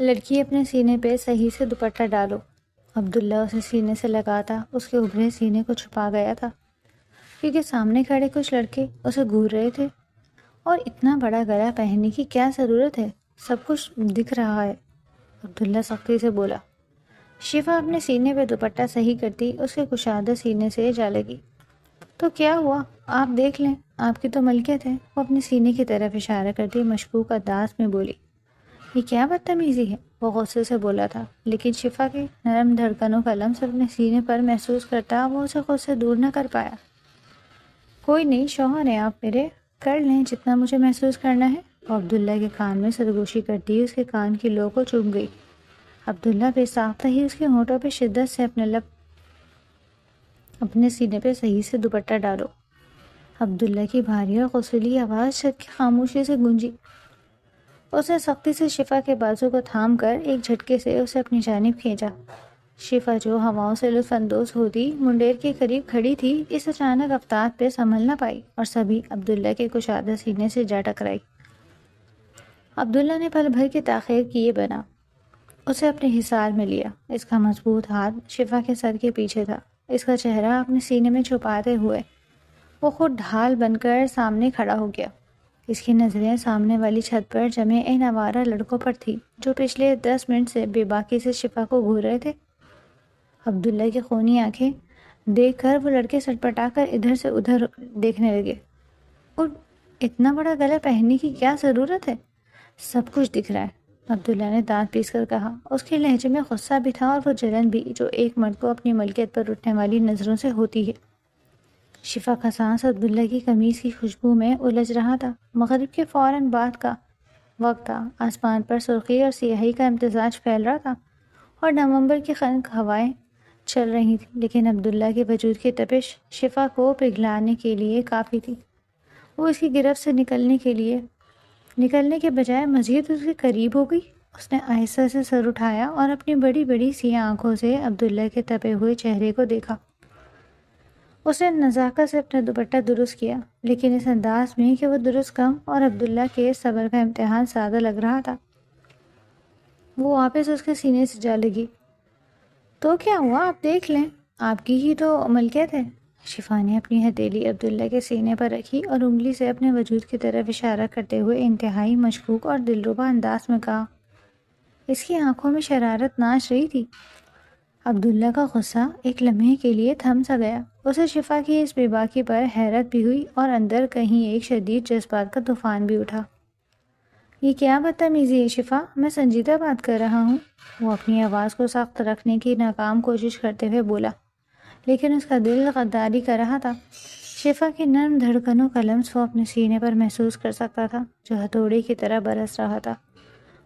لڑکی اپنے سینے پہ صحیح سے دوپٹہ ڈالو۔ عبداللہ اسے سینے سے لگاتا اس کے ابھرے سینے کو چھپا گیا تھا، کیونکہ سامنے کھڑے کچھ لڑکے اسے گھور رہے تھے۔ اور اتنا بڑا گلا پہننے کی کیا ضرورت ہے؟ سب کچھ دکھ رہا ہے، عبداللہ سختی سے بولا۔ شفا اپنے سینے پہ دوپٹہ صحیح کرتی اس کے کشادہ سینے سے جا لگی۔ تو کیا ہوا؟ آپ دیکھ لیں، آپ کی تو ملکیت ہے، وہ اپنے سینے کی طرف اشارہ کرتی مشکوک انداز میں بولی۔ یہ کیا بدتمیزی ہے؟ وہ غصے سے بولا تھا، لیکن شفا کے نرم دھڑکنوں کا لمس اپنے سینے پر محسوس کرتا وہ اسے خود سے دور نہ کر پایا۔ کوئی نہیں، شوہر ہیں آپ میرے، کر لیں جتنا مجھے محسوس کرنا ہے۔ وہ عبداللہ کے کان میں سرگوشی کرتی اس کے کان کی لو کو چوم گئی۔ عبداللہ بے ساختہ ہی اس کے ہونٹوں پہ شدت سے اپنے لب اپنے سینے پہ صحیح سے دوپٹہ ڈالو۔ عبداللہ کی بھاری اور غصیلی آواز چھت کی خاموشی سے گونجی۔ اس نے سختی سے شفا کے بازو کو تھام کر ایک جھٹکے سے اسے اپنی جانب کھینچا۔ شفا جو ہواؤں سے لطف اندوز ہوتی منڈیر کے قریب کھڑی تھی، اس اچانک رفتار پہ سنبھل نہ پائی اور سبھی عبداللہ کے کشادہ سینے سے جا ٹکرائی۔ عبداللہ نے پل بھر کی تاخیر کیے بنا اسے اپنے حصار میں لیا۔ اس کا مضبوط ہاتھ شفا کے سر کے پیچھے تھا، اس کا چہرہ اپنے سینے میں چھپاتے ہوئے وہ خود ڈھال بن کر سامنے کھڑا ہو گیا۔ اس کی نظریں سامنے والی چھت پر جمے ان آوارہ لڑکوں پر تھی جو پچھلے 10 منٹ سے بے باکی سے شفا کو گھور رہے تھے۔ عبداللہ کی خونی آنکھیں دیکھ کر وہ لڑکے سٹپٹا کر ادھر سے ادھر دیکھنے لگے۔ اور اتنا بڑا گلا پہننے کی کیا ضرورت ہے؟ سب کچھ دکھ رہا ہے، عبداللہ نے دانت پیس کر کہا۔ اس کے لہجے میں غصہ بھی تھا اور وہ جلن بھی جو ایک مرد کو اپنی ملکیت پر اٹھنے والی نظروں سے ہوتی ہے۔ شفا کا سانس عبداللہ کی قمیض کی خوشبو میں الجھ رہا تھا۔ مغرب کے فوراً بعد کا وقت تھا، آسمان پر سرخی اور سیاہی کا امتزاج پھیل رہا تھا اور نومبر کی خنک ہوائیں چل رہی تھیں، لیکن عبداللہ کے وجود کی تپش شفا کو پگھلانے کے لیے کافی تھی۔ وہ اس کی گرفت سے نکلنے کے بجائے مزید اس کے قریب ہو گئی۔ اس نے آہستہ سے سر اٹھایا اور اپنی بڑی بڑی سیاہ آنکھوں سے عبداللہ کے تپے ہوئے چہرے کو دیکھا۔ اس نے نزاکت سے اپنا دوپٹہ درست کیا، لیکن اس انداز میں کہ وہ درست کم اور عبداللہ کے صبر کا امتحان سادہ لگ رہا تھا۔ وہ واپس اس کے سینے سے جا لگی۔ تو کیا ہوا؟ آپ دیکھ لیں، آپ کی ہی تو ملکیت ہے۔ شفا نے اپنی ہتھیلی عبداللہ کے سینے پر رکھی اور انگلی سے اپنے وجود کی طرف اشارہ کرتے ہوئے انتہائی مشکوک اور دلربا انداز میں کہا۔ اس کی آنکھوں میں شرارت ناچ رہی تھی۔ عبداللہ کا غصہ ایک لمحے کے لیے تھم سا گیا۔ اسے شفا کی اس بے باکی پر حیرت بھی ہوئی اور اندر کہیں ایک شدید جذبات کا طوفان بھی اٹھا۔ یہ کیا بدتمیزی ہے شفا؟ میں سنجیدہ بات کر رہا ہوں، وہ اپنی آواز کو سخت رکھنے کی ناکام کوشش کرتے ہوئے بولا، لیکن اس کا دل غداری کر رہا تھا۔ شفا کی نرم دھڑکنوں کا لمس وہ اپنے سینے پر محسوس کر سکتا تھا جو ہتھوڑے کی طرح برس رہا تھا۔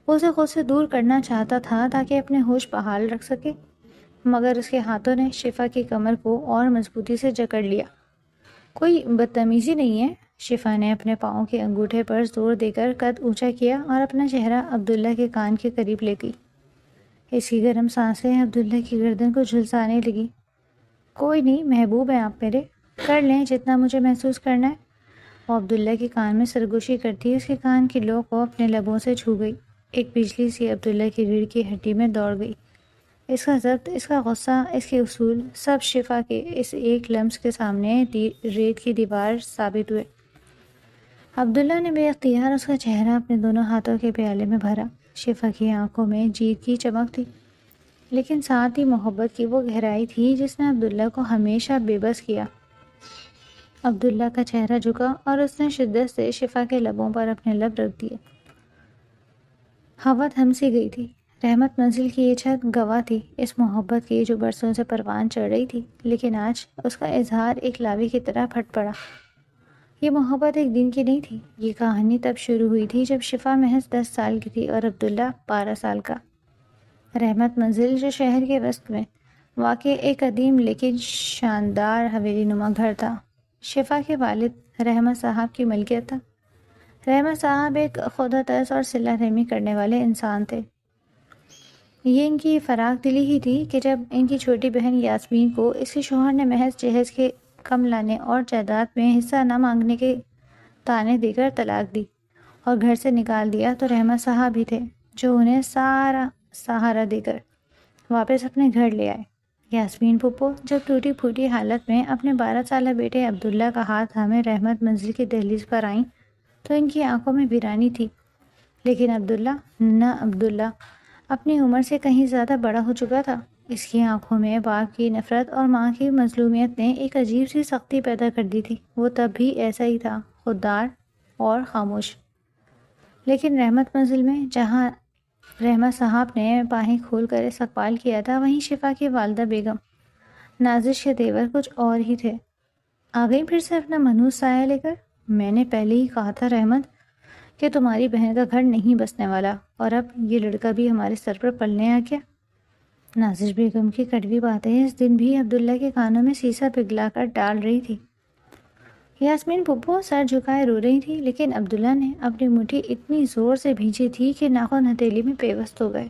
وہ اسے خود سے دور کرنا چاہتا تھا تاکہ اپنے ہوش بحال رکھ سکے، مگر اس کے ہاتھوں نے شفا کی کمر کو اور مضبوطی سے جکڑ لیا۔ کوئی بدتمیزی نہیں ہے، شفا نے اپنے پاؤں کے انگوٹھے پر زور دے کر قد اونچا کیا اور اپنا چہرہ عبداللہ کے کان کے قریب لے گئی۔ اس کی گرم سانسیں عبداللہ کی گردن کو جھلسانے لگی۔ کوئی نہیں، محبوب ہیں آپ میرے، کر لیں جتنا مجھے محسوس کرنا ہے۔ وہ عبداللہ کے کان میں سرگوشی کرتی اس کے کان کی لو کو اپنے لبوں سے چھو گئی۔ ایک بجلی سی عبداللہ کی ریڑھ کی ہڈی میں دوڑ گئی۔ اس کا ضبط، اس کا غصہ، اس کے اصول، سب شفا کے اس ایک لمس کے سامنے ریت کی دیوار ثابت ہوئے۔ عبداللہ نے بے اختیار اس کا چہرہ اپنے دونوں ہاتھوں کے پیالے میں بھرا۔ شفا کی آنکھوں میں جیت کی چمک تھی، لیکن ساتھ ہی محبت کی وہ گہرائی تھی جس نے عبداللہ کو ہمیشہ بے بس کیا۔ عبداللہ کا چہرہ جھکا اور اس نے شدت سے شفا کے لبوں پر اپنے لب رکھ دیے۔ ہوا تھم سی گئی تھی۔ رحمت منزل کی یہ چھت گواہ تھی اس محبت کی جو برسوں سے پروان چڑھ رہی تھی، لیکن آج اس کا اظہار ایک لاوی کی طرح پھٹ پڑا۔ یہ محبت ایک دن کی نہیں تھی، یہ کہانی تب شروع ہوئی تھی جب شفا محض 10 سال کی تھی اور عبداللہ 12 سال کا۔ رحمت منزل جو شہر کے وسط میں واقع ایک قدیم لیکن شاندار حویلی نما گھر تھا، شفا کے والد رحمت صاحب کی ملکیت تھا۔ رحمت صاحب ایک خدا ترس اور صلہ رحمی کرنے والے انسان تھے۔ یہ ان کی فراخ دلی ہی تھی کہ جب ان کی چھوٹی بہن یاسمین کو اس کے شوہر نے محض جہیز کے کم لانے اور جائیداد میں حصہ نہ مانگنے کے طعنے دے کر طلاق دی اور گھر سے نکال دیا، تو رحمت صاحب ہی تھے جو انہیں سارا سہارا دے کر واپس اپنے گھر لے آئے۔ یاسمین پھپھو جب ٹوٹی پھوٹی حالت میں اپنے 12 سالہ بیٹے عبداللہ کا ہاتھ تھامے رحمت منزل کی دہلیز پر آئیں تو ان کی آنکھوں میں ویرانی تھی، لیکن عبداللہ اپنی عمر سے کہیں زیادہ بڑا ہو چکا تھا۔ اس کی آنکھوں میں باپ کی نفرت اور ماں کی مظلومیت نے ایک عجیب سی سختی پیدا کر دی تھی۔ وہ تب بھی ایسا ہی تھا، خوددار اور خاموش۔ لیکن رحمت منزل میں جہاں رحمت صاحب نے باہیں کھول کر استقبال کیا تھا، وہیں شفا کی والدہ بیگم نازش کے دیور کچھ اور ہی تھے۔ آ گئی پھر سے اپنا منحوس سایہ لے کر؟ میں نے پہلے ہی کہا تھا رحمت کہ تمہاری بہن کا گھر نہیں بسنے والا، اور اب یہ لڑکا بھی ہمارے سر پر پلنے آ گیا۔ نازش بیگم کی کڑوی باتیں اس دن بھی عبداللہ کے کانوں میں سیسا پگھلا کر ڈال رہی تھی۔ یاسمین پھپھو سر جھکائے رو رہی تھی، لیکن عبداللہ نے اپنی مٹھی اتنی زور سے بھینچی تھی کہ ناخن ہتھیلی میں پیوست ہو گئے۔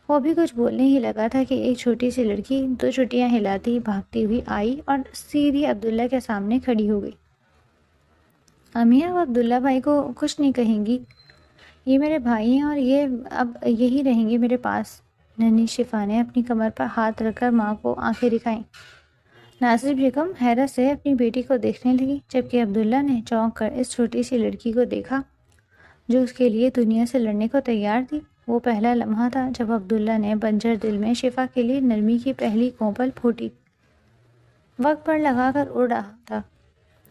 وہ بھی کچھ بولنے ہی لگا تھا کہ ایک چھوٹی سی لڑکی 2 چٹیاں ہلاتی بھاگتی ہوئی آئی اور سیدھی عبداللہ کے سامنے کھڑی ہو گئی۔ امی، اب عبداللہ بھائی کو کچھ نہیں کہیں گی؟ یہ میرے بھائی ہیں اور یہ اب یہی رہیں گے میرے پاس۔ ننھی شفا نے اپنی کمر پر ہاتھ رکھ کر ماں کو آنکھیں دکھائیں۔ نازش بیگم حیرت سے اپنی بیٹی کو دیکھنے لگی، جبکہ عبداللہ نے چونک کر اس چھوٹی سی لڑکی کو دیکھا جو اس کے لیے دنیا سے لڑنے کو تیار تھی۔ وہ پہلا لمحہ تھا جب عبداللہ نے بنجر دل میں شفا کے لیے نرمی کی پہلی کونپل پھوٹی۔ وقت پر لگا کر اڑ رہا تھا۔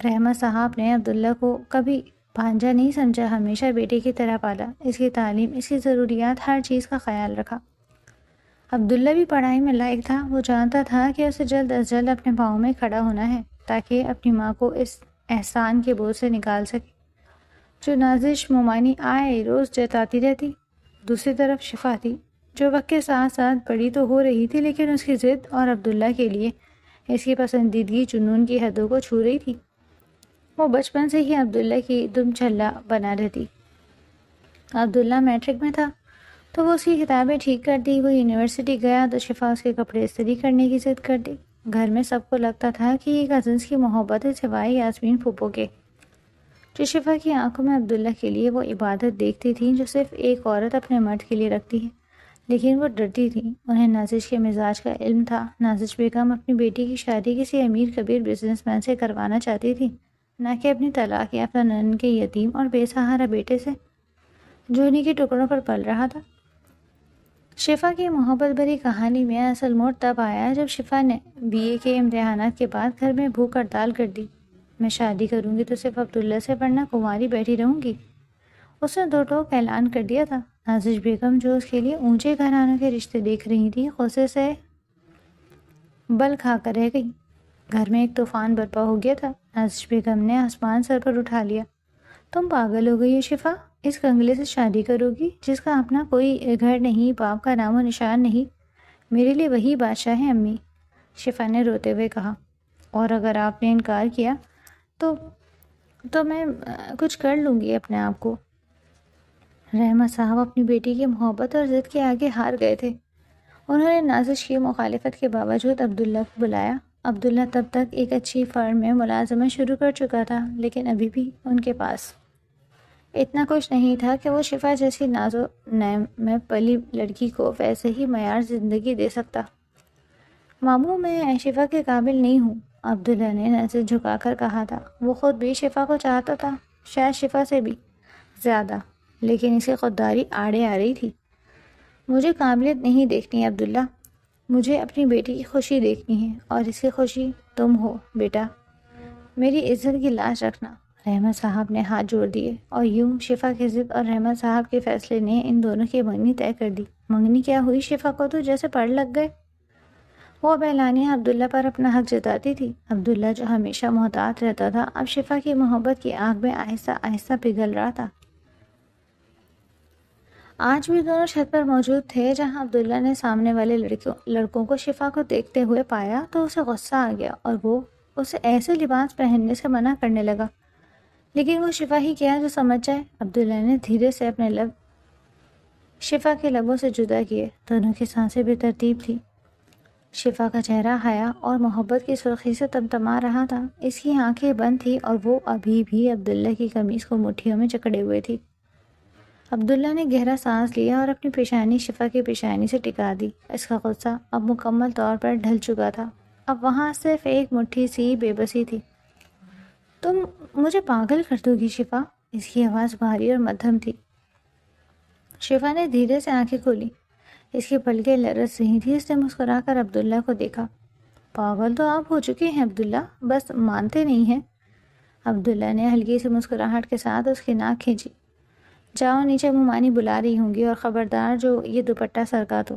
رحمت صاحب نے عبداللہ کو کبھی بھانجا نہیں سمجھا، ہمیشہ بیٹے کی طرح پالا، اس کی تعلیم، اس کی ضروریات، ہر چیز کا خیال رکھا۔ عبداللہ بھی پڑھائی میں لائق تھا۔ وہ جانتا تھا کہ اسے جلد از جلد اپنے پاؤں میں کھڑا ہونا ہے تاکہ اپنی ماں کو اس احسان کے بوجھ سے نکال سکے جو نازش مومانی آئے روز جتاتی رہتی۔ دوسری طرف شفا تھی جو وقت کے ساتھ ساتھ بڑی تو ہو رہی تھی، لیکن اس کی ضد اور عبداللہ کے لیے اس کی پسندیدگی جنون کی حدوں کو چھو رہی تھی۔ وہ بچپن سے ہی عبداللہ کی دم چھلا بنا رہتی۔ عبداللہ میٹرک میں تھا تو وہ اس کی کتابیں ٹھیک کر دی۔ وہ یونیورسٹی گیا تو شفا اس کے کپڑے استری کرنے کی ضد کر دی۔ گھر میں سب کو لگتا تھا کہ یہ کزنس کی محبت ہے سوائے یاسمین پھپھو کے، جو شفا کی آنکھوں میں عبداللہ کے لیے وہ عبادت دیکھتی تھیں جو صرف ایک عورت اپنے مرد کے لیے رکھتی ہے۔ لیکن وہ ڈرتی تھیں، انہیں نازش کے مزاج کا علم تھا۔ نازش بیگم اپنی بیٹی کی شادی کسی امیر کبیر بزنس مین سے کروانا چاہتی تھی، نہ کہ اپنی طلاق یافتہ ننن کے یتیم اور بے سہارا بیٹے سے جو انہی کے ٹکڑوں پر پل رہا تھا۔ شفا کی محبت بھری کہانی میں اصل موڑ تب آیا جب شفا نے BA کے امتحانات کے بعد گھر میں بھوک ہڑتال کر دی۔ میں شادی کروں گی تو صرف عبداللہ سے، ورنہ کنواری بیٹھی رہوں گی، اس نے 2 ٹوک اعلان کر دیا تھا۔ نازش بیگم جو اس کے لیے اونچے گھرانوں کے رشتے دیکھ رہی تھی، غصے سے بل کھا کر رہ گئی۔ گھر میں ایک طوفان برپا ہو گیا تھا۔ نازش بیگم نے آسمان سر پر اٹھا لیا۔ تم پاگل ہو گئی ہو شفا؟ اس کنگلے سے شادی کرو گی جس کا اپنا کوئی گھر نہیں، باپ کا نام و نشان نہیں؟ میرے لیے وہی بادشاہ ہے امی، شفا نے روتے ہوئے کہا۔ اور اگر آپ نے انکار کیا تو میں کچھ کر لوں گی اپنے آپ کو۔ رحمت صاحب اپنی بیٹی کی محبت اور ضد کے آگے ہار گئے تھے۔ انہوں نے نازش کی مخالفت کے باوجود عبداللہ کو بلایا۔ عبداللہ تب تک ایک اچھی فرم میں ملازمت شروع کر چکا تھا، لیکن ابھی بھی ان کے پاس اتنا کچھ نہیں تھا کہ وہ شفا جیسی ناز و نعم میں پلی لڑکی کو ویسے ہی معیار زندگی دے سکتا۔ ماموں، میں شفا کے قابل نہیں ہوں، عبداللہ نے نظر جھکا کر کہا تھا۔ وہ خود بھی شفا کو چاہتا تھا، شاید شفا سے بھی زیادہ، لیکن اس کی خودداری آڑے آ رہی تھی۔ مجھے قابلیت نہیں دیکھنی عبداللہ، مجھے اپنی بیٹی کی خوشی دیکھنی ہے، اور اس کی خوشی تم ہو بیٹا۔ میری عزت کی لاج رکھنا۔ رحمت صاحب نے ہاتھ جوڑ دیے، اور یوں شفا کی ضد اور رحمت صاحب کے فیصلے نے ان دونوں کی منگنی طے کر دی۔ منگنی کیا ہوئی شفا کو تو جیسے پڑ لگ گئے۔ وہ اب اعلانیہ عبداللہ پر اپنا حق جتاتی تھی۔ عبداللہ جو ہمیشہ محتاط رہتا تھا، اب شفا کی محبت کی آگ میں آہستہ آہستہ پگھل رہا تھا۔ آج بھی دونوں چھت پر موجود تھے۔ جہاں عبداللہ نے سامنے والے لڑکوں کو شفا کو دیکھتے ہوئے پایا تو اسے غصہ آ گیا، اور وہ اسے ایسے لباس پہننے سے منع کرنے لگا، لیکن وہ شفا ہی کیا جو سمجھ جائے۔ عبداللہ نے دھیرے سے اپنے لب شفا کے لبوں سے جدا کیے۔ دونوں کی سانسیں بے ترتیب تھی۔ شفا کا چہرہ حیا اور محبت کی سرخی سے تمتما رہا تھا۔ اس کی آنکھیں بند تھی اور وہ ابھی بھی عبداللہ کی قمیص کو مٹھیوں میں جکڑے ہوئے تھی۔ عبداللہ نے گہرا سانس لیا اور اپنی پیشانی شفا کی پیشانی سے ٹکا دی۔ اس کا غصہ اب مکمل طور پر ڈھل چکا تھا۔ اب وہاں صرف ایک مٹھی سی بے بسی تھی۔ تم مجھے پاگل کر دو گی شفا؟ اس کی آواز بھاری اور مدھم تھی۔ شفا نے دھیرے سے آنکھیں کھولی۔ اس کی پلکیں لرز رہی تھی۔ اس نے مسکرا کر عبداللہ کو دیکھا۔ پاگل تو آپ ہو چکے ہیں عبداللہ، بس مانتے نہیں ہیں۔ عبداللہ نے ہلکی سی مسکراہٹ کے ساتھ اس کی ناک کھینچی۔ جاؤ نیچے، مومانی بلا رہی ہوں گی، اور خبردار جو یہ دوپٹہ سرکا دو،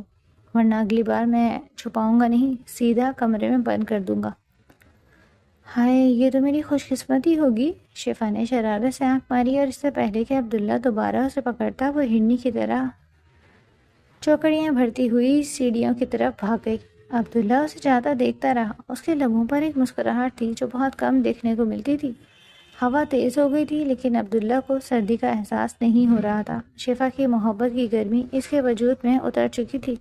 ورنہ اگلی بار میں چھپاؤں گا نہیں، سیدھا کمرے میں بند کر دوں گا۔ ہائے، یہ تو میری خوش قسمتی ہوگی۔ شفا نے شرارت سے آنکھ ماری اور اس سے پہلے کہ عبداللہ دوبارہ اسے پکڑتا وہ ہرنی کی طرح چوکڑیاں بھرتی ہوئی سیڑھیوں کی طرف بھاگ گئی۔ عبداللہ اسے جاتا دیکھتا رہا۔ اس کے لبوں پر ایک مسکراہٹ تھی جو بہت کم دیکھنے کو ملتی تھی۔ ہوا تیز ہو گئی تھی لیکن عبداللہ کو سردی کا احساس نہیں ہو رہا تھا۔ شفا کی محبت کی گرمی اس کے وجود میں اتر چکی تھی۔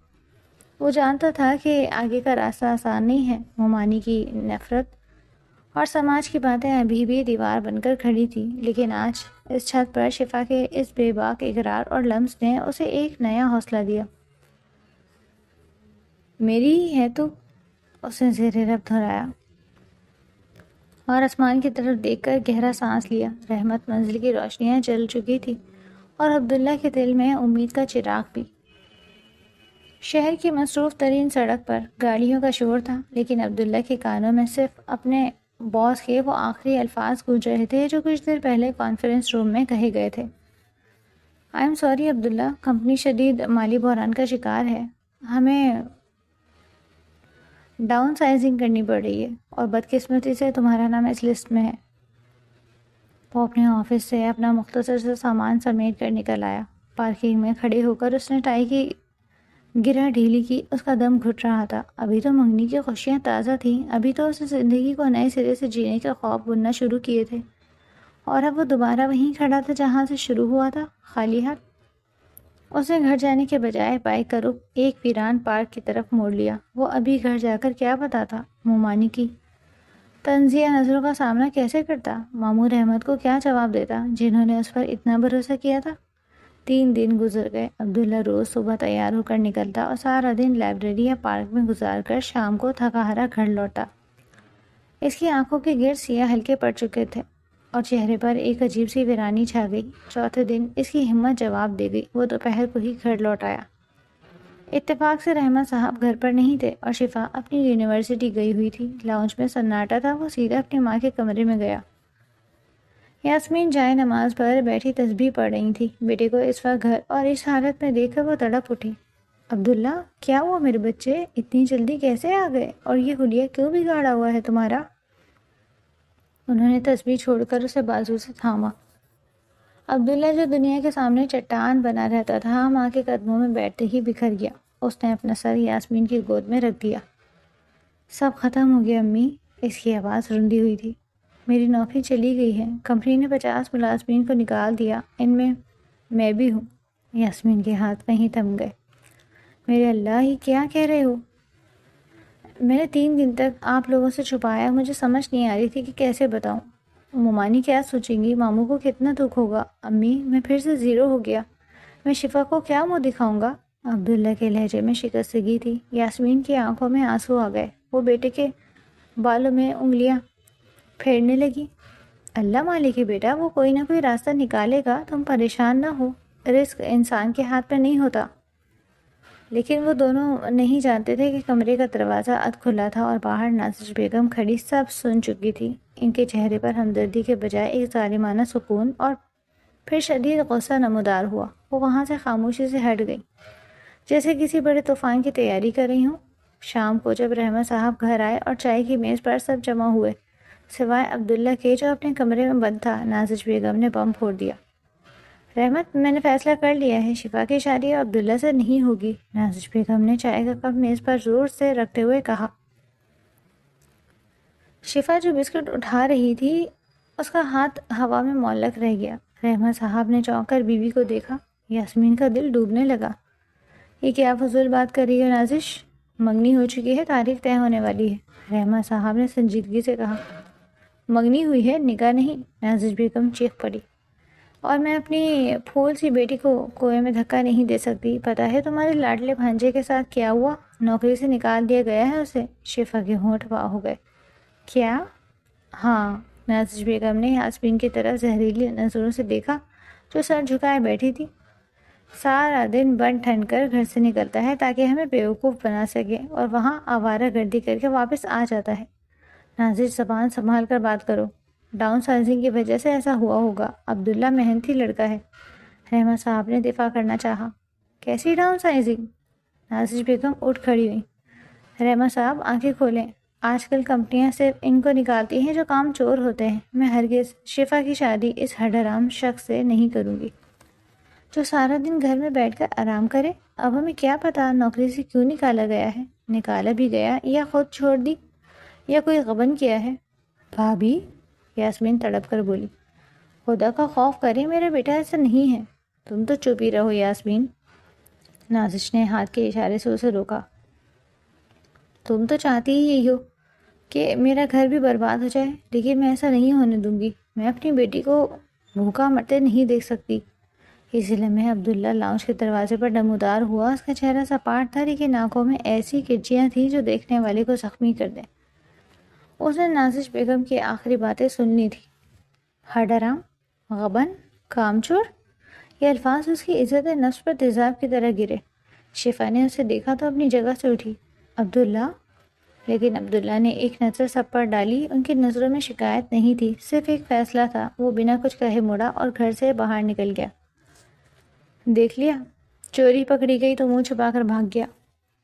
وہ جانتا تھا کہ آگے کا راستہ آسان نہیں ہے۔ مومانی کی نفرت اور سماج کی باتیں ابھی بھی دیوار بن کر کھڑی تھی، لیکن آج اس چھت پر شفا کے اس بے باک اقرار اور لمس نے اسے ایک نیا حوصلہ دیا۔ میری ہی ہے تو، اس نے زیر لب دہرایا اور آسمان کی طرف دیکھ کر گہرا سانس لیا۔ رحمت منزل کی روشنیاں جل چکی تھی اور عبداللہ کے دل میں امید کا چراغ بھی۔ شہر کی مصروف ترین سڑک پر گاڑیوں کا شور تھا، لیکن عبداللہ کے کانوں میں صرف اپنے باس کے وہ آخری الفاظ گونج رہے تھے جو کچھ دیر پہلے کانفرنس روم میں کہے گئے تھے۔ I am sorry Abdullah, company شدید مالی بحران کا شکار ہے، ہمیں ڈاؤن سائزنگ کرنی پڑ رہی ہے، اور بدقسمتی سے تمہارا نام اس لسٹ میں ہے۔ وہ اپنے آفس سے اپنا مختصر سا سامان سمیٹ کر نکل آیا۔ پارکنگ میں کھڑے ہو کر اس نے ٹائی کی گرہ ڈھیلی کی۔ اس کا دم گھٹ رہا تھا۔ ابھی تو منگنی کی خوشیاں تازہ تھیں، ابھی تو اسے زندگی کو نئے سرے سے جینے کے خواب بننا شروع کیے تھے، اور اب وہ دوبارہ وہیں کھڑا تھا جہاں سے شروع ہوا تھا، خالی ہاتھ۔ اس نے گھر جانے کے بجائے بائک کا رخ ایک ویران پارک کی طرف موڑ لیا۔ وہ ابھی گھر جا کر کیا بتاتا؟ مومانی کی طنزیہ نظروں کا سامنا کیسے کرتا؟ مامور احمد کو کیا جواب دیتا جنہوں نے اس پر اتنا بھروسہ کیا تھا؟ 3 دن گزر گئے۔ عبداللہ روز صبح تیار ہو کر نکلتا اور سارا دن لائبریری یا پارک میں گزار کر شام کو تھکا ہارا گھر لوٹا۔ اس کی آنکھوں کے گرد سیاہ ہلکے پڑ چکے تھے اور چہرے پر ایک عجیب سی ویرانی چھا گئی۔ چوتھے دن اس کی ہمت جواب دے گئی۔ وہ دوپہر کو ہی گھر لوٹ آیا۔ اتفاق سے رحمت صاحب گھر پر نہیں تھے اور شفا اپنی یونیورسٹی گئی ہوئی تھی۔ لاؤنج میں سناٹا تھا۔ وہ سیدھا اپنی ماں کے کمرے میں گیا۔ یاسمین جائے نماز پر بیٹھی تسبیح پڑھ رہی تھی۔ بیٹے کو اس وقت گھر اور اس حالت میں دیکھ کر وہ تڑپ اٹھی۔ عبداللہ، کیا ہوا میرے بچے؟ اتنی جلدی کیسے آ گئے؟ اور یہ حلیہ کیوں بگاڑا ہوا ہے تمہارا؟ انہوں نے تسبیح چھوڑ کر اسے بازو سے تھاما۔ عبداللہ جو دنیا کے سامنے چٹان بنا رہتا تھا، ماں کے قدموں میں بیٹھتے ہی بکھر گیا۔ اس نے اپنا سر یاسمین کی گود میں رکھ دیا۔ سب ختم ہو گیا امی، اس کی آواز رندی ہوئی تھی۔ میری نوکری چلی گئی ہے، کمپنی نے 50 ملازمین کو نکال دیا، ان میں بھی ہوں۔ یاسمین کے ہاتھ وہیں تھم گئے۔ میرے اللہ، ہی کیا کہہ رہے ہو؟ میں نے 3 دن تک آپ لوگوں سے چھپایا، مجھے سمجھ نہیں آ رہی تھی کہ کیسے بتاؤں۔ مومانی کیا سوچیں گی؟ ماموں کو کتنا دکھ ہوگا؟ امی، میں پھر سے زیرو ہو گیا، میں شفا کو کیا منہ دکھاؤں گا؟ عبداللہ کے لہجے میں شکستگی تھی۔ یاسمین کی آنکھوں میں آنسو آ گئے۔ وہ بیٹے کے بالوں میں انگلیاں پھیرنے لگی۔ اللہ مالک ہے بیٹا، وہ کوئی نہ کوئی راستہ نکالے گا، تم پریشان نہ ہو، رزق انسان کے ہاتھ میں نہیں ہوتا۔ لیکن وہ دونوں نہیں جانتے تھے کہ کمرے کا دروازہ اد کھلا تھا اور باہر نازش بیگم کھڑی سب سن چکی تھی۔ ان کے چہرے پر ہمدردی کے بجائے ایک ظالمانہ سکون اور پھر شدید غصہ نمودار ہوا۔ وہ وہاں سے خاموشی سے ہٹ گئی، جیسے کسی بڑے طوفان کی تیاری کر رہی ہوں۔ شام کو جب رحمت صاحب گھر آئے اور چائے کی میز پر سب جمع ہوئے سوائے عبداللہ کے جو اپنے کمرے میں بند تھا، نازش بیگم نے بم پھوڑ دیا۔ رحمت، میں نے فیصلہ کر لیا ہے، شفا کی شادی عبداللہ سے نہیں ہوگی، نازش بیگم نے چائے کا کپ میز پر زور سے رکھتے ہوئے کہا۔ شفا جو بسکٹ اٹھا رہی تھی، اس کا ہاتھ ہوا میں معلق رہ گیا۔ رحمت صاحب نے چونک کر بیوی کو دیکھا۔ یاسمین کا دل ڈوبنے لگا۔ یہ کیا فضول بات کر رہی ہے نازش؟ منگنی ہو چکی ہے، تاریخ طے ہونے والی ہے، رحمت صاحب نے سنجیدگی سے کہا۔ منگنی ہوئی ہے، نکاح نہیں، نازش بیگم چیخ پڑی۔ اور میں اپنی پھول سی بیٹی کو کنویں میں دھکا نہیں دے سکتی۔ پتہ ہے تمہارے لاڈلے بھانجے کے ساتھ کیا ہوا؟ نوکری سے نکال دیا گیا ہے اسے۔ شفا کے ہونٹ وا ہو گئے۔ کیا؟ ہاں، نازش بیگم نے یاسمین کی طرف زہریلی نظروں سے دیکھا جو سر جھکائے بیٹھی تھی۔ سارا دن بن ٹھن کر گھر سے نکلتا ہے تاکہ ہمیں بیوقوف بنا سکے اور وہاں آوارہ گردی کر کے واپس آ جاتا ہے۔ نازش زبان سنبھال کر بات کرو۔ ڈاؤن سائزنگ کی وجہ سے ایسا ہوا ہوگا۔ عبداللہ محنتی لڑکا ہے۔ رحمہ صاحب نے دفاع کرنا چاہا۔ کیسی ڈاؤن سائزنگ؟ نازش بیگم اٹھ کھڑی ہوئی۔ رحمہ صاحب آنکھیں کھولیں۔ آج کل کمپنیاں صرف ان کو نکالتی ہیں جو کام چور ہوتے ہیں۔ میں ہرگز شفا کی شادی اس ہڈرام شخص سے نہیں کروں گی جو سارا دن گھر میں بیٹھ کر آرام کرے۔ اب ہمیں کیا پتا نوکری سے کیوں نکالا گیا ہے، نکالا بھی گیا یا خود چھوڑ دی یا کوئی غبن کیا ہے۔ بھابھی، یاسمین تڑپ کر بولی، خدا کا خوف کرے میرا بیٹا ایسا نہیں ہے۔ تم تو چپ ہی رہو یاسمین۔ نازش نے ہاتھ کے اشارے سے اسے روکا۔ تم تو چاہتی ہی یہی ہو کہ میرا گھر بھی برباد ہو جائے، لیکن میں ایسا نہیں ہونے دوں گی۔ میں اپنی بیٹی کو بھوکا مرتے نہیں دیکھ سکتی۔ اسی لمحے عبداللہ لاؤنج کے دروازے پر نمودار ہوا۔ اس کا چہرہ سپاٹ تھا لیکن آنکھوں میں ایسی کرچیاں تھیں جو دیکھنے والے کو زخمی کر دیں۔ اس نے نازش بیگم کی آخری باتیں سننی تھی۔ ہڈرام، غبن، کامچور، یہ الفاظ اس کی عزت نفس پر تیزاب کی طرح گرے۔ شفا نے اسے دیکھا تو اپنی جگہ سے اٹھی۔ عبداللہ؟ لیکن عبداللہ نے ایک نظر سب پر ڈالی۔ ان کی نظروں میں شکایت نہیں تھی، صرف ایک فیصلہ تھا۔ وہ بنا کچھ کہے مڑا اور گھر سے باہر نکل گیا۔ دیکھ لیا، چوری پکڑی گئی تو منہ چھپا کر بھاگ گیا۔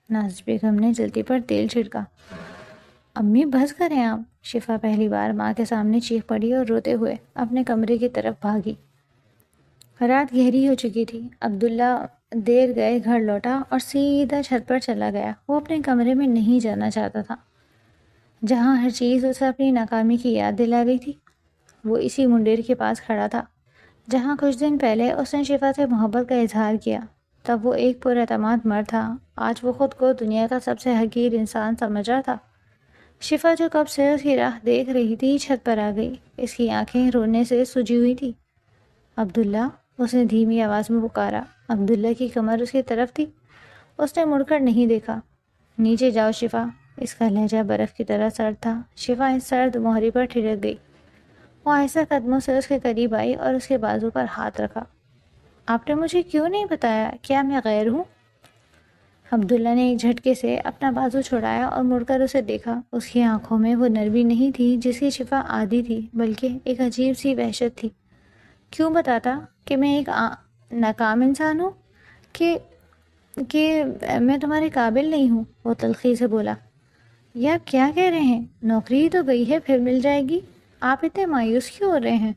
نازش بیگم نے جلدی پر تیل چھڑکا۔ امی بس کریں آپ۔ شفا پہلی بار ماں کے سامنے چیخ پڑی اور روتے ہوئے اپنے کمرے کی طرف بھاگی۔ رات گہری ہو چکی تھی۔ عبداللہ دیر گئے گھر لوٹا اور سیدھا چھت پر چلا گیا۔ وہ اپنے کمرے میں نہیں جانا چاہتا تھا جہاں ہر چیز اسے اپنی ناکامی کی یاد دلا گئی تھی۔ وہ اسی منڈیر کے پاس کھڑا تھا جہاں کچھ دن پہلے اس نے شفا سے محبت کا اظہار کیا۔ تب وہ ایک پر اعتماد مرد تھا، آج وہ خود کو دنیا کا سب سے حقیر انسان سمجھ رہا تھا۔ شفا جو کب سے اس کی راہ دیکھ رہی تھی چھت پر آ گئی۔ اس کی آنکھیں رونے سے سجی ہوئی تھی۔ عبداللہ، اس نے دھیمی آواز میں پکارا۔ عبداللہ کی کمر اس کی طرف تھی۔ اس نے مڑ کر نہیں دیکھا۔ نیچے جاؤ شفا۔ اس کا لہجہ برف کی طرح سرد تھا۔ شفا اس سرد موہری پر ٹھڑک گئی۔ وہ آہستہ قدموں سے اس کے قریب آئی اور اس کے بازو پر ہاتھ رکھا۔ آپ نے مجھے کیوں نہیں بتایا؟ کیا میں غیر ہوں؟ عبداللہ نے ایک جھٹکے سے اپنا بازو چھڑایا اور مڑ کر اسے دیکھا۔ اس کی آنکھوں میں وہ نرمی نہیں تھی جس کی شفا عادی تھی، بلکہ ایک عجیب سی وحشت تھی۔ کیوں بتاتا کہ میں ایک ناکام انسان ہوں، کہ میں تمہارے قابل نہیں ہوں؟ وہ تلخی سے بولا۔ یہ آپ کیا کہہ رہے ہیں؟ نوکری ہی تو گئی ہے، پھر مل جائے گی۔ آپ اتنے مایوس کیوں ہو رہے ہیں؟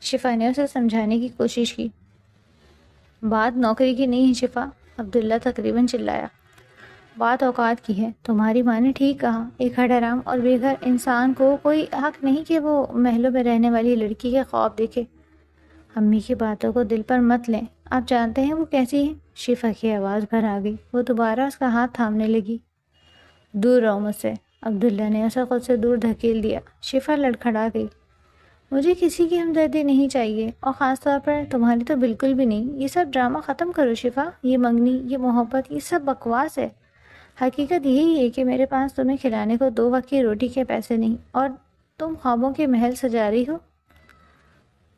شفا نے اسے سمجھانے کی کوشش کی۔ بات نوکری کی نہیں ہے شفا، عبداللہ تقریباً چلایا۔ بات اوقات کی ہے۔ تمہاری ماں نے ٹھیک کہا، ایک ہڈرام اور بے گھر انسان کو کوئی حق نہیں کہ وہ محلوں میں رہنے والی لڑکی کے خواب دیکھے۔ امی کی باتوں کو دل پر مت لیں۔ آپ جانتے ہیں وہ کیسی ہے؟ شفا کی آواز بھر آ گئی۔ وہ دوبارہ اس کا ہاتھ تھامنے لگی۔ دور رہو مجھ سے۔ عبداللہ نے اسے خود سے دور دھکیل دیا۔ شفا لڑکھڑا گئی۔ مجھے کسی کی ہمدردی نہیں چاہیے، اور خاص طور پر تمہاری تو بالکل بھی نہیں۔ یہ سب ڈرامہ ختم کرو شفا۔ یہ منگنی، یہ محبت، یہ سب بکواس ہے۔ حقیقت یہی ہے کہ میرے پاس تمہیں کھلانے کو 2 وقت کی روٹی کے پیسے نہیں، اور تم خوابوں کے محل سجا رہی ہو۔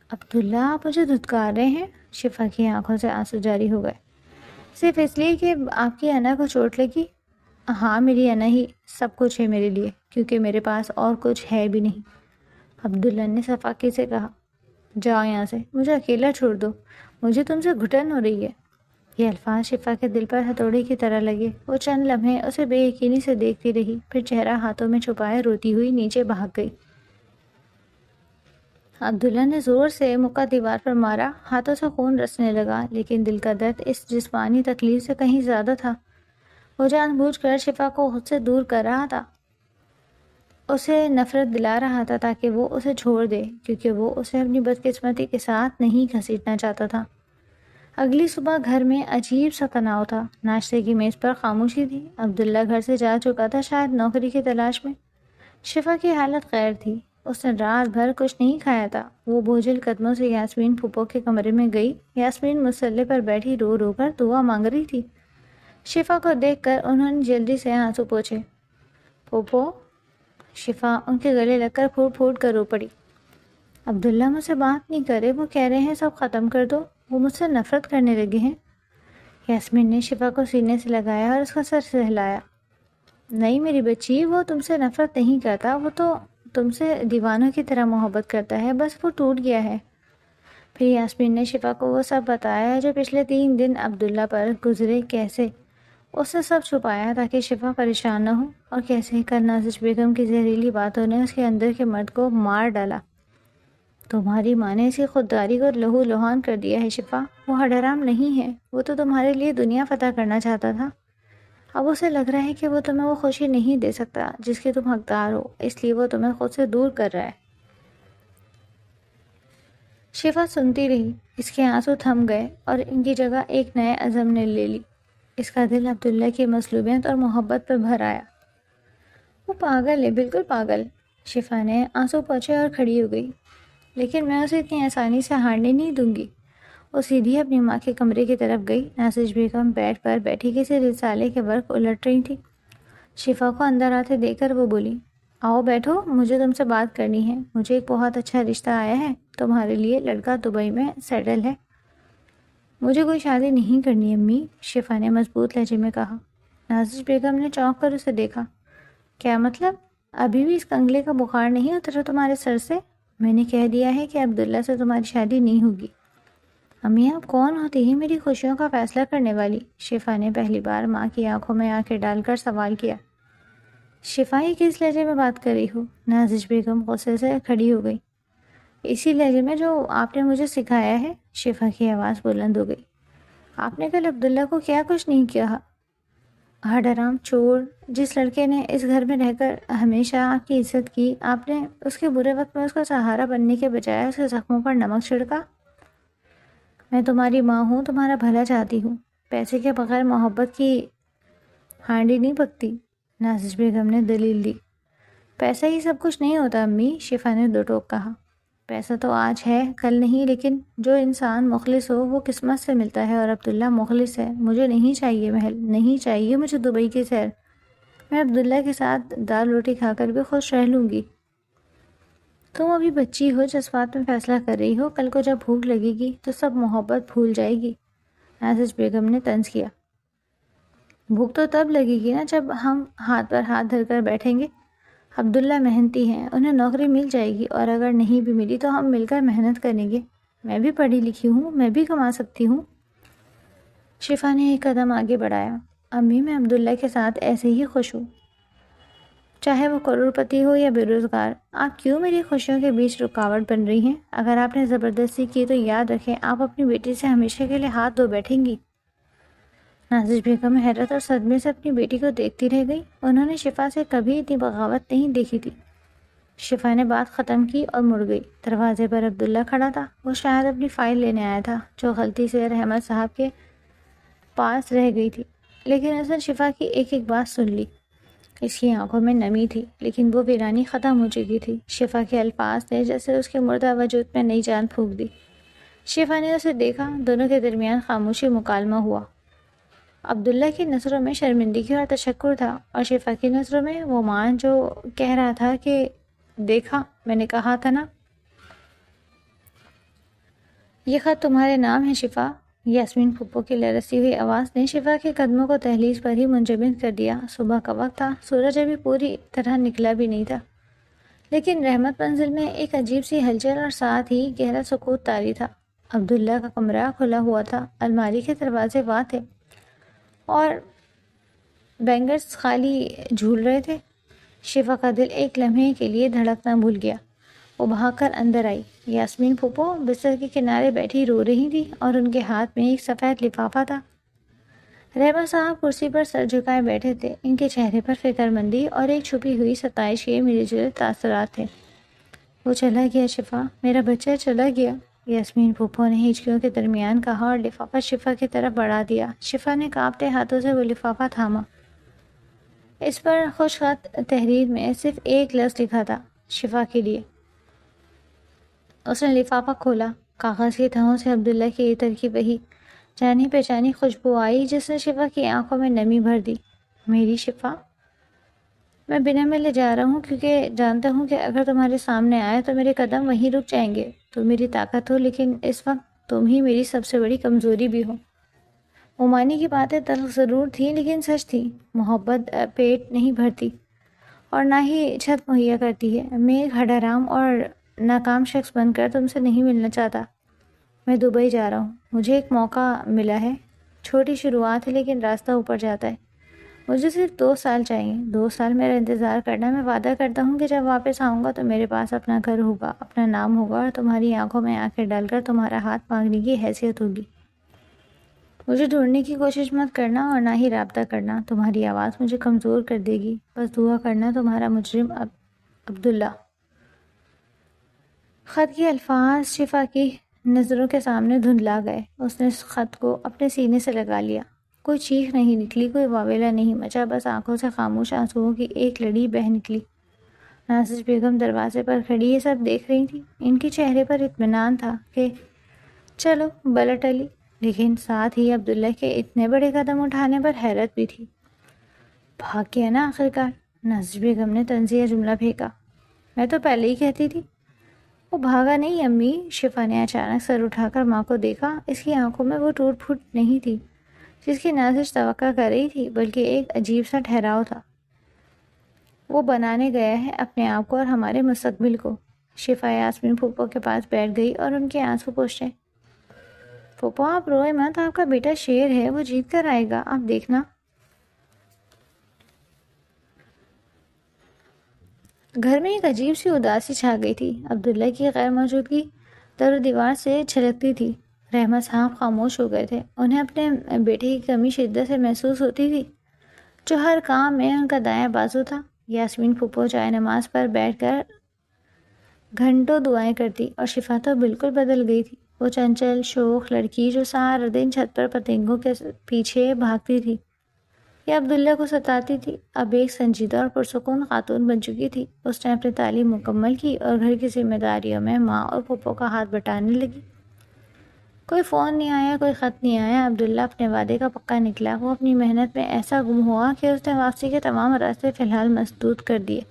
عبداللہ، آپ مجھے دھتکار رہے ہیں؟ شفا کی آنکھوں سے آنسو جاری ہو گئے۔ صرف اس لیے کہ آپ کی انا کو چوٹ لگی؟ ہاں، میری انا ہی سب کچھ ہے میرے لیے، کیونکہ میرے پاس اور کچھ ہے بھی نہیں۔ عبداللہ نے صفاقی سے کہا۔ جاؤ یہاں سے، مجھے اکیلا چھوڑ دو، مجھے تم سے گھٹن ہو رہی ہے۔ یہ الفاظ شفا کے دل پر ہتھوڑی کی طرح لگے۔ وہ چند لمحے اسے بے یقینی سے دیکھتی رہی، پھر چہرہ ہاتھوں میں چھپائے روتی ہوئی نیچے بھاگ گئی۔ عبداللہ نے زور سے مکہ دیوار پر مارا، ہاتھوں سے خون رسنے لگا، لیکن دل کا درد اس جسمانی تکلیف سے کہیں زیادہ تھا۔ وہ جان بوجھ کر شفا کو خود سے دور کر رہا تھا، اسے نفرت دلا رہا تھا تاکہ وہ اسے چھوڑ دے، کیونکہ وہ اسے اپنی بدقسمتی کے ساتھ نہیں گھسیٹنا چاہتا تھا۔ اگلی صبح گھر میں عجیب سا تناؤ تھا۔ ناشتے کی میز پر خاموشی تھی۔ عبداللہ گھر سے جا چکا تھا، شاید نوکری کی تلاش میں۔ شفا کی حالت خیر تھی۔ اس نے رات بھر کچھ نہیں کھایا تھا۔ وہ بوجھل قدموں سے یاسمین پھوپھو کے کمرے میں گئی۔ یاسمین مسلے پر بیٹھی رو رو کر دعا مانگ رہی تھی۔ شفا کو دیکھ کر انہوں نے جلدی سے آنسو پوچھے۔ پھوپھو؟ شفا ان کے گلے لگ کر پھوٹ پھوٹ کر رو پڑی۔ عبداللہ مجھ سے بات نہیں کرے، وہ کہہ رہے ہیں سب ختم کر دو، وہ مجھ سے نفرت کرنے لگے ہیں۔ یاسمین نے شفا کو سینے سے لگایا اور اس کا سر سے ہلایا۔ نہیں میری بچی، وہ تم سے نفرت نہیں کرتا، وہ تو تم سے دیوانوں کی طرح محبت کرتا ہے، بس وہ ٹوٹ گیا ہے۔ پھر یاسمین نے شفا کو وہ سب بتایا جو پچھلے 3 دن عبداللہ پر گزرے، کیسے اس نے سب چھپایا تاکہ شفا پریشان نہ ہو، اور کیسے کل نازش بیگم کی زہریلی باتوں نے اس کے اندر کے مرد کو مار ڈالا۔ تمہاری ماں نے اسی خودداری کو لہو لہان کر دیا ہے شفا، وہ حرام نہیں ہے، وہ تو تمہارے لیے دنیا فتح کرنا چاہتا تھا۔ اب اسے لگ رہا ہے کہ وہ تمہیں وہ خوشی نہیں دے سکتا جس کی تم حقدار ہو، اس لیے وہ تمہیں خود سے دور کر رہا ہے۔ شفا سنتی رہی۔ اس کے آنسو تھم گئے اور ان کی جگہ ایک نئے عزم نے لے لی۔ اس کا دل عبداللہ کی مظلومیت اور محبت پر بھر آیا۔ وہ پاگل ہے، بالکل پاگل۔ شفا نے آنسو پوچھے اور کھڑی ہو گئی۔ لیکن میں اسے اتنی آسانی سے ہارنے نہیں دوں گی۔ وہ سیدھی اپنی ماں کے کمرے کی طرف گئی۔ نازش بیگم بیڈ پر بیٹھی کسی رسالے کے ورق الٹ رہی تھی۔ شفا کو اندر آتے دیکھ کر وہ بولی، آؤ بیٹھو، مجھے تم سے بات کرنی ہے۔ مجھے ایک بہت اچھا رشتہ آیا ہے، تمہارے لیے لڑکا دبئی میں سیٹل ہے۔ مجھے کوئی شادی نہیں کرنی امی، شفا نے مضبوط لہجے میں کہا۔ نازش بیگم نے چونک کر اسے دیکھا۔ کیا مطلب؟ ابھی بھی اس کنگلے کا بخار نہیں اترا تمہارے سر سے؟ میں نے کہہ دیا ہے کہ عبداللہ سے تمہاری شادی نہیں ہوگی۔ امی آپ کون ہوتی ہیں میری خوشیوں کا فیصلہ کرنے والی؟ شفا نے پہلی بار ماں کی آنکھوں میں آنکھیں ڈال کر سوال کیا۔ شفا ہی کس لہجے میں بات کر رہی ہو؟ نازش بیگم غصے سے کھڑی ہو گئی۔ اسی لہجے میں جو آپ نے مجھے سکھایا ہے، شفا کی آواز بلند ہو گئی۔ آپ نے کل عبداللہ کو کیا کچھ نہیں کیا؟ حرام چور، جس لڑکے نے اس گھر میں رہ کر ہمیشہ آپ کی عزت کی، آپ نے اس کے برے وقت میں اس کا سہارا بننے کے بجائے اس کے زخموں پر نمک چھڑکا۔ میں تمہاری ماں ہوں، تمہارا بھلا چاہتی ہوں، پیسے کے بغیر محبت کی ہانڈی نہیں پکتی، نازش بیگم نے دلیل دی۔ پیسہ ہی سب کچھ نہیں ہوتا امی، شفا نے دو ٹوک کہا۔ پیسہ تو آج ہے کل نہیں، لیکن جو انسان مخلص ہو وہ قسمت سے ملتا ہے، اور عبداللہ مخلص ہے۔ مجھے نہیں چاہیے محل، نہیں چاہیے مجھے دبئی کی سیر، میں عبداللہ کے ساتھ دال روٹی کھا کر بھی خوش رہ لوں گی۔ تم ابھی بچی ہو، جذبات میں فیصلہ کر رہی ہو، کل کو جب بھوک لگے گی تو سب محبت بھول جائے گی، نازش بیگم نے طنز کیا۔ بھوک تو تب لگے گی نا جب ہم ہاتھ پر ہاتھ دھر کر بیٹھیں گے۔ عبداللہ محنتی ہیں، انہیں نوکری مل جائے گی، اور اگر نہیں بھی ملی تو ہم مل کر محنت کریں گے۔ میں بھی پڑھی لکھی ہوں، میں بھی کما سکتی ہوں۔ شفا نے ایک قدم آگے بڑھایا۔ امی میں عبداللہ کے ساتھ ایسے ہی خوش ہوں، چاہے وہ کروڑ پتی ہو یا بے روزگار۔ آپ کیوں میری خوشیوں کے بیچ رکاوٹ بن رہی ہیں؟ اگر آپ نے زبردستی کی تو یاد رکھیں آپ اپنی بیٹی سے ہمیشہ کے لیے ہاتھ دھو بیٹھیں گی۔ نازش بیگم حیرت اور صدمے سے اپنی بیٹی کو دیکھتی رہ گئی۔ انہوں نے شفا سے کبھی اتنی بغاوت نہیں دیکھی تھی۔ شفا نے بات ختم کی اور مڑ گئی۔ دروازے پر عبداللہ کھڑا تھا۔ وہ شاید اپنی فائل لینے آیا تھا جو غلطی سے رحمت صاحب کے پاس رہ گئی تھی، لیکن اس نے شفا کی ایک ایک بات سن لی۔ اس کی آنکھوں میں نمی تھی، لیکن وہ ویرانی ختم ہو چکی تھی۔ شفا کے الفاظ نے جیسے اس کے مردہ وجود میں نئی جان پھونک دی۔ شفا نے اسے دیکھا، دونوں کے درمیان خاموشی مکالمہ ہوا۔ عبداللہ کی نظروں میں شرمندگی اور تشکر تھا، اور شفا کی نظروں میں وہ ماں جو کہہ رہا تھا کہ دیکھا میں نے کہا تھا نا۔ یہ خط تمہارے نام ہے شفا، یاسمین پھپھو کی لرزتی ہوئی آواز نے شفا کے قدموں کو دہلیز پر ہی منجمد کر دیا۔ صبح کا وقت تھا، سورج ابھی پوری طرح نکلا بھی نہیں تھا، لیکن رحمت منزل میں ایک عجیب سی ہلچل اور ساتھ ہی گہرا سکوت طاری تھا۔ عبداللہ کا کمرہ کھلا ہوا تھا، الماری کے دروازے واں تھے اور بینگرز خالی جھول رہے تھے۔ شفا کا دل ایک لمحے کے لیے دھڑکنا بھول گیا۔ وہ بھاگ کر اندر آئی۔ یاسمین پھوپھو بستر کے کنارے بیٹھی رو رہی تھی، اور ان کے ہاتھ میں ایک سفید لفافہ تھا۔ رحمت صاحب کرسی پر سر جھکائے بیٹھے تھے، ان کے چہرے پر فکر مندی اور ایک چھپی ہوئی ستائش کے ملے جلے تاثرات تھے۔ وہ چلا گیا شفا، میرا بچہ چلا گیا، یاسمین پھوپھو نے ہچکیوں کے درمیان کہا اور لفافہ شفا کی طرف بڑھا دیا۔ شفا نے کانپتے ہاتھوں سے وہ لفافہ تھاما۔ اس پر خوش خط تحریر میں صرف ایک لفظ لکھا تھا، شفا کے لیے۔ اس نے لفافہ کھولا۔ کاغذ کی تہوں سے عبداللہ کے عطر کی وہی جانی پہچانی خوشبو آئی جس نے شفا کی آنکھوں میں نمی بھر دی۔ میری شفا، میں بنا ملے جا رہا ہوں کیونکہ جانتا ہوں کہ اگر تمہارے سامنے آئے تو میرے قدم وہیں رک جائیں گے۔ تم میری طاقت ہو، لیکن اس وقت تم ہی میری سب سے بڑی کمزوری بھی ہو۔ عمانی کی باتیں تلخ ضرور تھیں لیکن سچ تھی۔ محبت پیٹ نہیں بھرتی اور نہ ہی چھت مہیا کرتی ہے۔ میں ایک ہڈارام اور ناکام شخص بن کر تم سے نہیں ملنا چاہتا۔ میں دبئی جا رہا ہوں، مجھے ایک موقع ملا ہے، چھوٹی شروعات ہے لیکن راستہ اوپر جاتا ہے۔ مجھے صرف 2 سال چاہیے، 2 سال میرا انتظار کرنا۔ میں وعدہ کرتا ہوں کہ جب واپس آؤں گا تو میرے پاس اپنا گھر ہوگا، اپنا نام ہوگا اور تمہاری آنکھوں میں آنکھیں ڈال کر تمہارا ہاتھ مانگنے کی حیثیت ہوگی۔ مجھے ڈھونڈنے کی کوشش مت کرنا اور نہ ہی رابطہ کرنا، تمہاری آواز مجھے کمزور کر دے گی۔ بس دعا کرنا، تمہارا مجرم عبداللہ۔ خط کے الفاظ شفا کی نظروں کے سامنے دھندلا گئے۔ اس نے اس خط کو اپنے سینے سے لگا لیا۔ کوئی چیخ نہیں نکلی، کوئی واویلا نہیں مچا، بس آنکھوں سے خاموش آنسوؤں کی ایک لڑی بہہ نکلی۔ نازش بیگم دروازے پر کھڑی یہ سب دیکھ رہی تھی۔ ان کے چہرے پر اطمینان تھا کہ چلو بلا ٹلی، لیکن ساتھ ہی عبداللہ کے اتنے بڑے قدم اٹھانے پر حیرت بھی تھی۔ بھاگ گیا نا آخرکار، نازش بیگم نے طنزیہ جملہ پھینکا۔ میں تو پہلے ہی کہتی تھی۔ وہ بھاگا نہیں امی، شفا نے اچانک سر اٹھا کر ماں کو دیکھا۔ اس کی آنکھوں میں وہ ٹوٹ پھوٹ نہیں تھی جس کی نازش توقع کر رہی تھی، بلکہ ایک عجیب سا ٹھہراؤ تھا۔ وہ بنانے گیا ہے اپنے آپ کو اور ہمارے مستقبل کو۔ شفا یاسمین پھوپھو کے پاس بیٹھ گئی اور ان کے آنسو پوچھے۔ پھوپھو آپ روئے مت، آپ کا بیٹا شیر ہے، وہ جیت کر آئے گا، آپ دیکھنا۔ گھر میں ایک عجیب سی اداسی چھا گئی تھی۔ عبداللہ کی غیر موجودگی در و دیوار سے چھلکتی تھی۔ رحمت صاحب خاموش ہو گئے تھے۔ انہیں اپنے بیٹے کی کمی شدت سے محسوس ہوتی تھی، جو ہر کام میں ان کا دایاں بازو تھا۔ یاسمین پھوپھو چائے نماز پر بیٹھ کر گھنٹوں دعائیں کرتی اور شفا تو بالکل بدل گئی تھی۔ وہ چنچل شوخ لڑکی جو سارا دن چھت پر پتنگوں کے پیچھے بھاگتی تھی یا عبداللہ کو ستاتی تھی، اب ایک سنجیدہ اور پرسکون خاتون بن چکی تھی۔ اس نے اپنی تعلیم مکمل کی اور گھر کی ذمہ داریوں میں ماں اور پھوپھو کا ہاتھ بٹانے لگی۔ کوئی فون نہیں آیا، کوئی خط نہیں آیا۔ عبداللہ اپنے وعدے کا پکا نکلا۔ وہ اپنی محنت میں ایسا گم ہوا کہ اس نے واپسی کے تمام راستے فی الحال مسدود کر دیے۔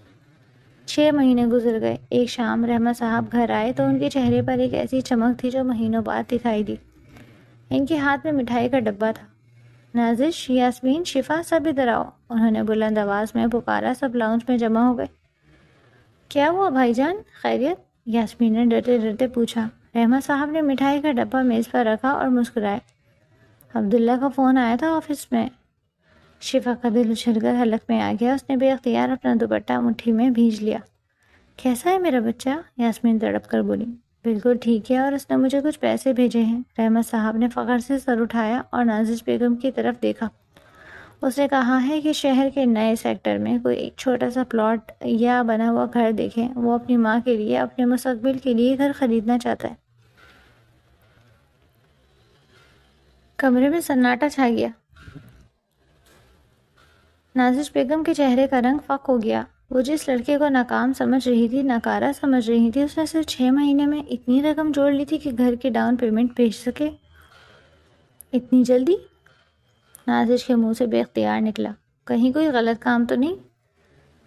6 مہینے گزر گئے۔ ایک شام رحمت صاحب گھر آئے تو ان کے چہرے پر ایک ایسی چمک تھی جو مہینوں بعد دکھائی دی۔ ان کے ہاتھ میں مٹھائی کا ڈبہ تھا۔ نازش، یاسمین، شفا، سب ادھر آؤ، انہوں نے بلند آواز میں پکارا۔ سب لاؤنج میں جمع ہو گئے۔ کیا ہوا بھائی جان، خیریت؟ یاسمین نے ڈرتے ڈرتے پوچھا۔ رحمت صاحب نے مٹھائی کا ڈبہ میز پر رکھا اور مسکرائے۔ عبداللہ کا فون آیا تھا آفس میں۔ شفا کا دل اچھل کر حلق میں آ گیا۔ اس نے بے اختیار اپنا دوپٹہ مٹھی میں بھیج لیا۔ کیسا ہے میرا بچہ؟ یاسمین تڑپ کر بولی۔ بالکل ٹھیک ہے، اور اس نے مجھے کچھ پیسے بھیجے ہیں۔ رحمت صاحب نے فخر سے سر اٹھایا اور نازش بیگم کی طرف دیکھا۔ اس نے کہا ہے کہ شہر کے نئے سیکٹر میں کوئی ایک چھوٹا سا پلاٹ یا بنا ہوا گھر دیکھیں۔ وہ اپنی ماں کے لیے، اپنے مستقبل کے لیے گھر خریدنا چاہتا ہے۔ کمرے میں سناٹا چھا گیا۔ نازش بیگم کے چہرے کا رنگ فاق ہو گیا۔ وہ جس لڑکے کو ناکام سمجھ رہی تھی، ناکارہ سمجھ رہی تھی، اس نے صرف 6 مہینے میں اتنی رقم جوڑ لی تھی کہ گھر کی ڈاؤن پیمنٹ بھیج سکے۔ اتنی جلدی؟ نازش کے منہ سے بے اختیار نکلا۔ کہیں کوئی غلط کام تو نہیں؟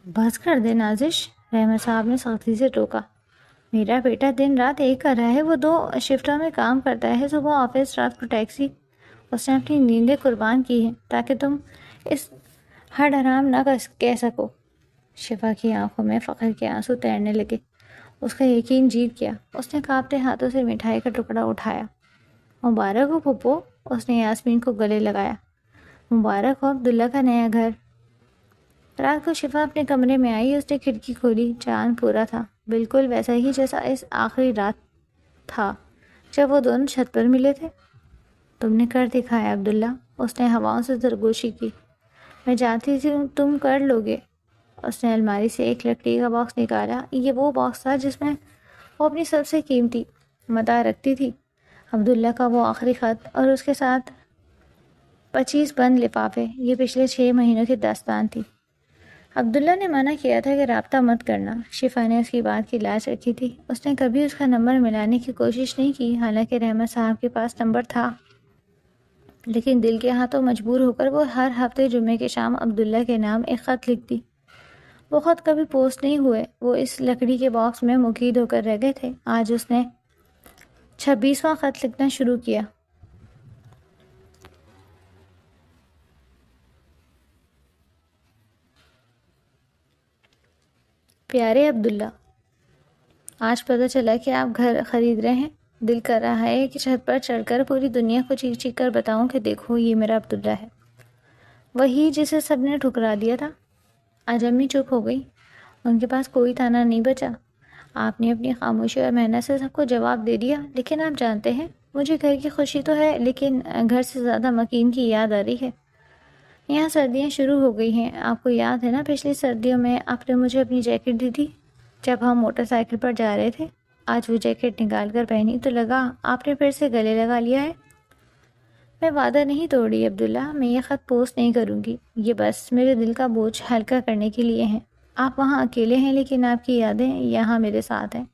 بس کر دے نازش، رحمت صاحب نے سختی سے ٹوکا۔ میرا بیٹا دن رات ایک کر رہا ہے، وہ 2 شفٹوں میں کام کرتا ہے، صبح آفس، رات کو ٹیکسی۔ اس نے اپنی نیندیں قربان کی ہیں تاکہ تم اس ہڈ حرام نہ کہہ سکو۔ شفا کی آنکھوں میں فخر کے آنسو تیرنے لگے۔ اس کا یقین جیت گیا۔ اس نے کانپتے ہاتھوں سے مٹھائی کا ٹکڑا اٹھایا۔ مبارک ہو پھوپھو، اس نے یاسمین کو گلے لگایا۔ مبارک ہو عبداللہ کا نیا گھر۔ رات کو شفا اپنے کمرے میں آئی۔ اس نے کھڑکی کھولی۔ چاند پورا تھا، بالکل ویسا ہی جیسا اس آخری رات تھا جب وہ دونوں چھت پر ملے تھے۔ تم نے کر دکھایا عبداللہ، اس نے ہواؤں سے سرگوشی کی۔ میں جانتی تھی تم کر لو گے۔ اس نے الماری سے ایک لکڑی کا باکس نکالا۔ یہ وہ باکس تھا جس میں وہ اپنی سب سے قیمتی متاع رکھتی تھی، عبداللہ کا وہ آخری خط، اور اس کے ساتھ 25 بند لفافے۔ یہ پچھلے 6 مہینوں کی داستان تھی۔ عبداللہ نے منع کیا تھا کہ رابطہ مت کرنا۔ شفا نے اس کی بات کی لاج رکھی تھی۔ اس نے کبھی اس کا نمبر ملانے کی کوشش نہیں کی، حالانکہ رحمت صاحب کے پاس نمبر تھا، لیکن دل کے ہاتھوں مجبور ہو کر وہ ہر ہفتے جمعے کے شام عبداللہ کے نام ایک خط لکھتی۔ وہ خط کبھی پوسٹ نہیں ہوئے، وہ اس لکڑی کے باکس میں مقید ہو کر رہ گئے تھے۔ آج اس نے 26واں خط لکھنا شروع کیا۔ پیارے عبداللہ، آج پتہ چلا کہ آپ گھر خرید رہے ہیں۔ دل کر رہا ہے کہ چھت پر چڑھ کر پوری دنیا کو چیخ چیخ کر بتاؤں کہ دیکھو یہ میرا عبداللہ ہے، وہی جسے سب نے ٹھکرا دیا تھا۔ آج امی چپ ہو گئی، ان کے پاس کوئی تانا نہیں بچا۔ آپ نے اپنی خاموشی اور محنت سے سب کو جواب دے دیا، لیکن آپ جانتے ہیں مجھے گھر کی خوشی تو ہے، لیکن گھر سے زیادہ مکین کی یاد آ رہی ہے۔ یہاں سردیاں شروع ہو گئی ہیں، آپ کو یاد ہے نا پچھلی سردیوں میں آپ نے مجھے اپنی جیکٹ دی تھی جب ہم موٹر سائیکل پر جا رہے تھے؟ آج وہ جیکٹ نکال کر پہنی تو لگا آپ نے پھر سے گلے لگا لیا ہے۔ میں وعدہ نہیں توڑی عبداللہ، میں یہ خط پوسٹ نہیں کروں گی، یہ بس میرے دل کا بوجھ ہلکا کرنے کے لیے ہیں۔ آپ وہاں اکیلے ہیں، لیکن آپ کی یادیں یہاں میرے ساتھ ہیں۔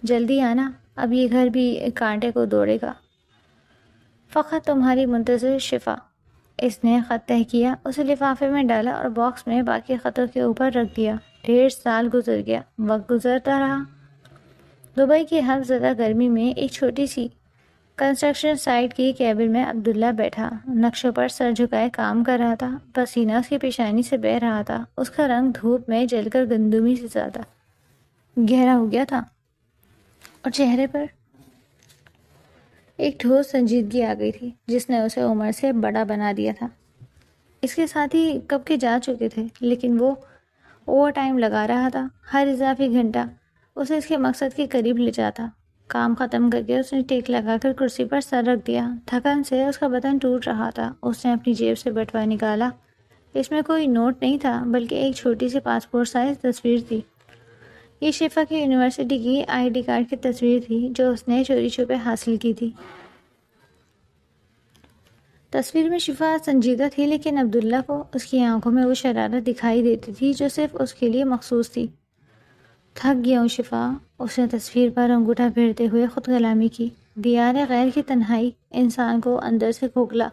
جلدی آنا، اب یہ گھر بھی کانٹے کو دوڑے گا۔ فقط تمہاری منتظر شفا۔ اس نے خط تہہ کیا، اسے لفافے میں ڈالا اور باکس میں باقی خطوں کے اوپر رکھ دیا۔ 1.5 سال گزر گیا، وقت گزرتا رہا۔ دبئی کی ہر زدہ گرمی میں ایک چھوٹی سی کنسٹرکشن سائٹ کی کیبن میں عبداللہ بیٹھا نقشوں پر سر جھکائے کام کر رہا تھا۔ پسینہ اس کی پیشانی سے بہہ رہا تھا، اس کا رنگ دھوپ میں جل کر گندمی سے زیادہ گہرا ہو گیا تھا، اور چہرے پر ایک ٹھوس سنجیدگی آ گئی تھی جس نے اسے عمر سے بڑا بنا دیا تھا۔ اس کے ساتھی کب کے جا چکے تھے، لیکن وہ اوور ٹائم لگا رہا تھا۔ ہر اضافی گھنٹہ اسے اس کے مقصد کے قریب لے جاتا۔ کام ختم کر کے اس نے ٹیک لگا کر کرسی پر سر رکھ دیا۔ تھکن سے اس کا بدن ٹوٹ رہا تھا۔ اس نے اپنی جیب سے بٹوا نکالا۔ اس میں کوئی نوٹ نہیں تھا، بلکہ ایک چھوٹی سی پاسپورٹ سائز تصویر تھی۔ یہ شفا کی یونیورسٹی کی ID کارڈ کی تصویر تھی جو اس نے چوری چھپے حاصل کی تھی۔ تصویر میں شفا سنجیدہ تھی، لیکن عبداللہ کو اس کی آنکھوں میں وہ شرارت دکھائی دیتی تھی جو صرف اس کے لیے مخصوص تھی۔ تھک گیا ہوں شفا، اس نے تصویر پر انگوٹھا پھیرتے ہوئے خود کلامی کی۔ دیار غیر کی تنہائی انسان کو اندر سے کھوکھلا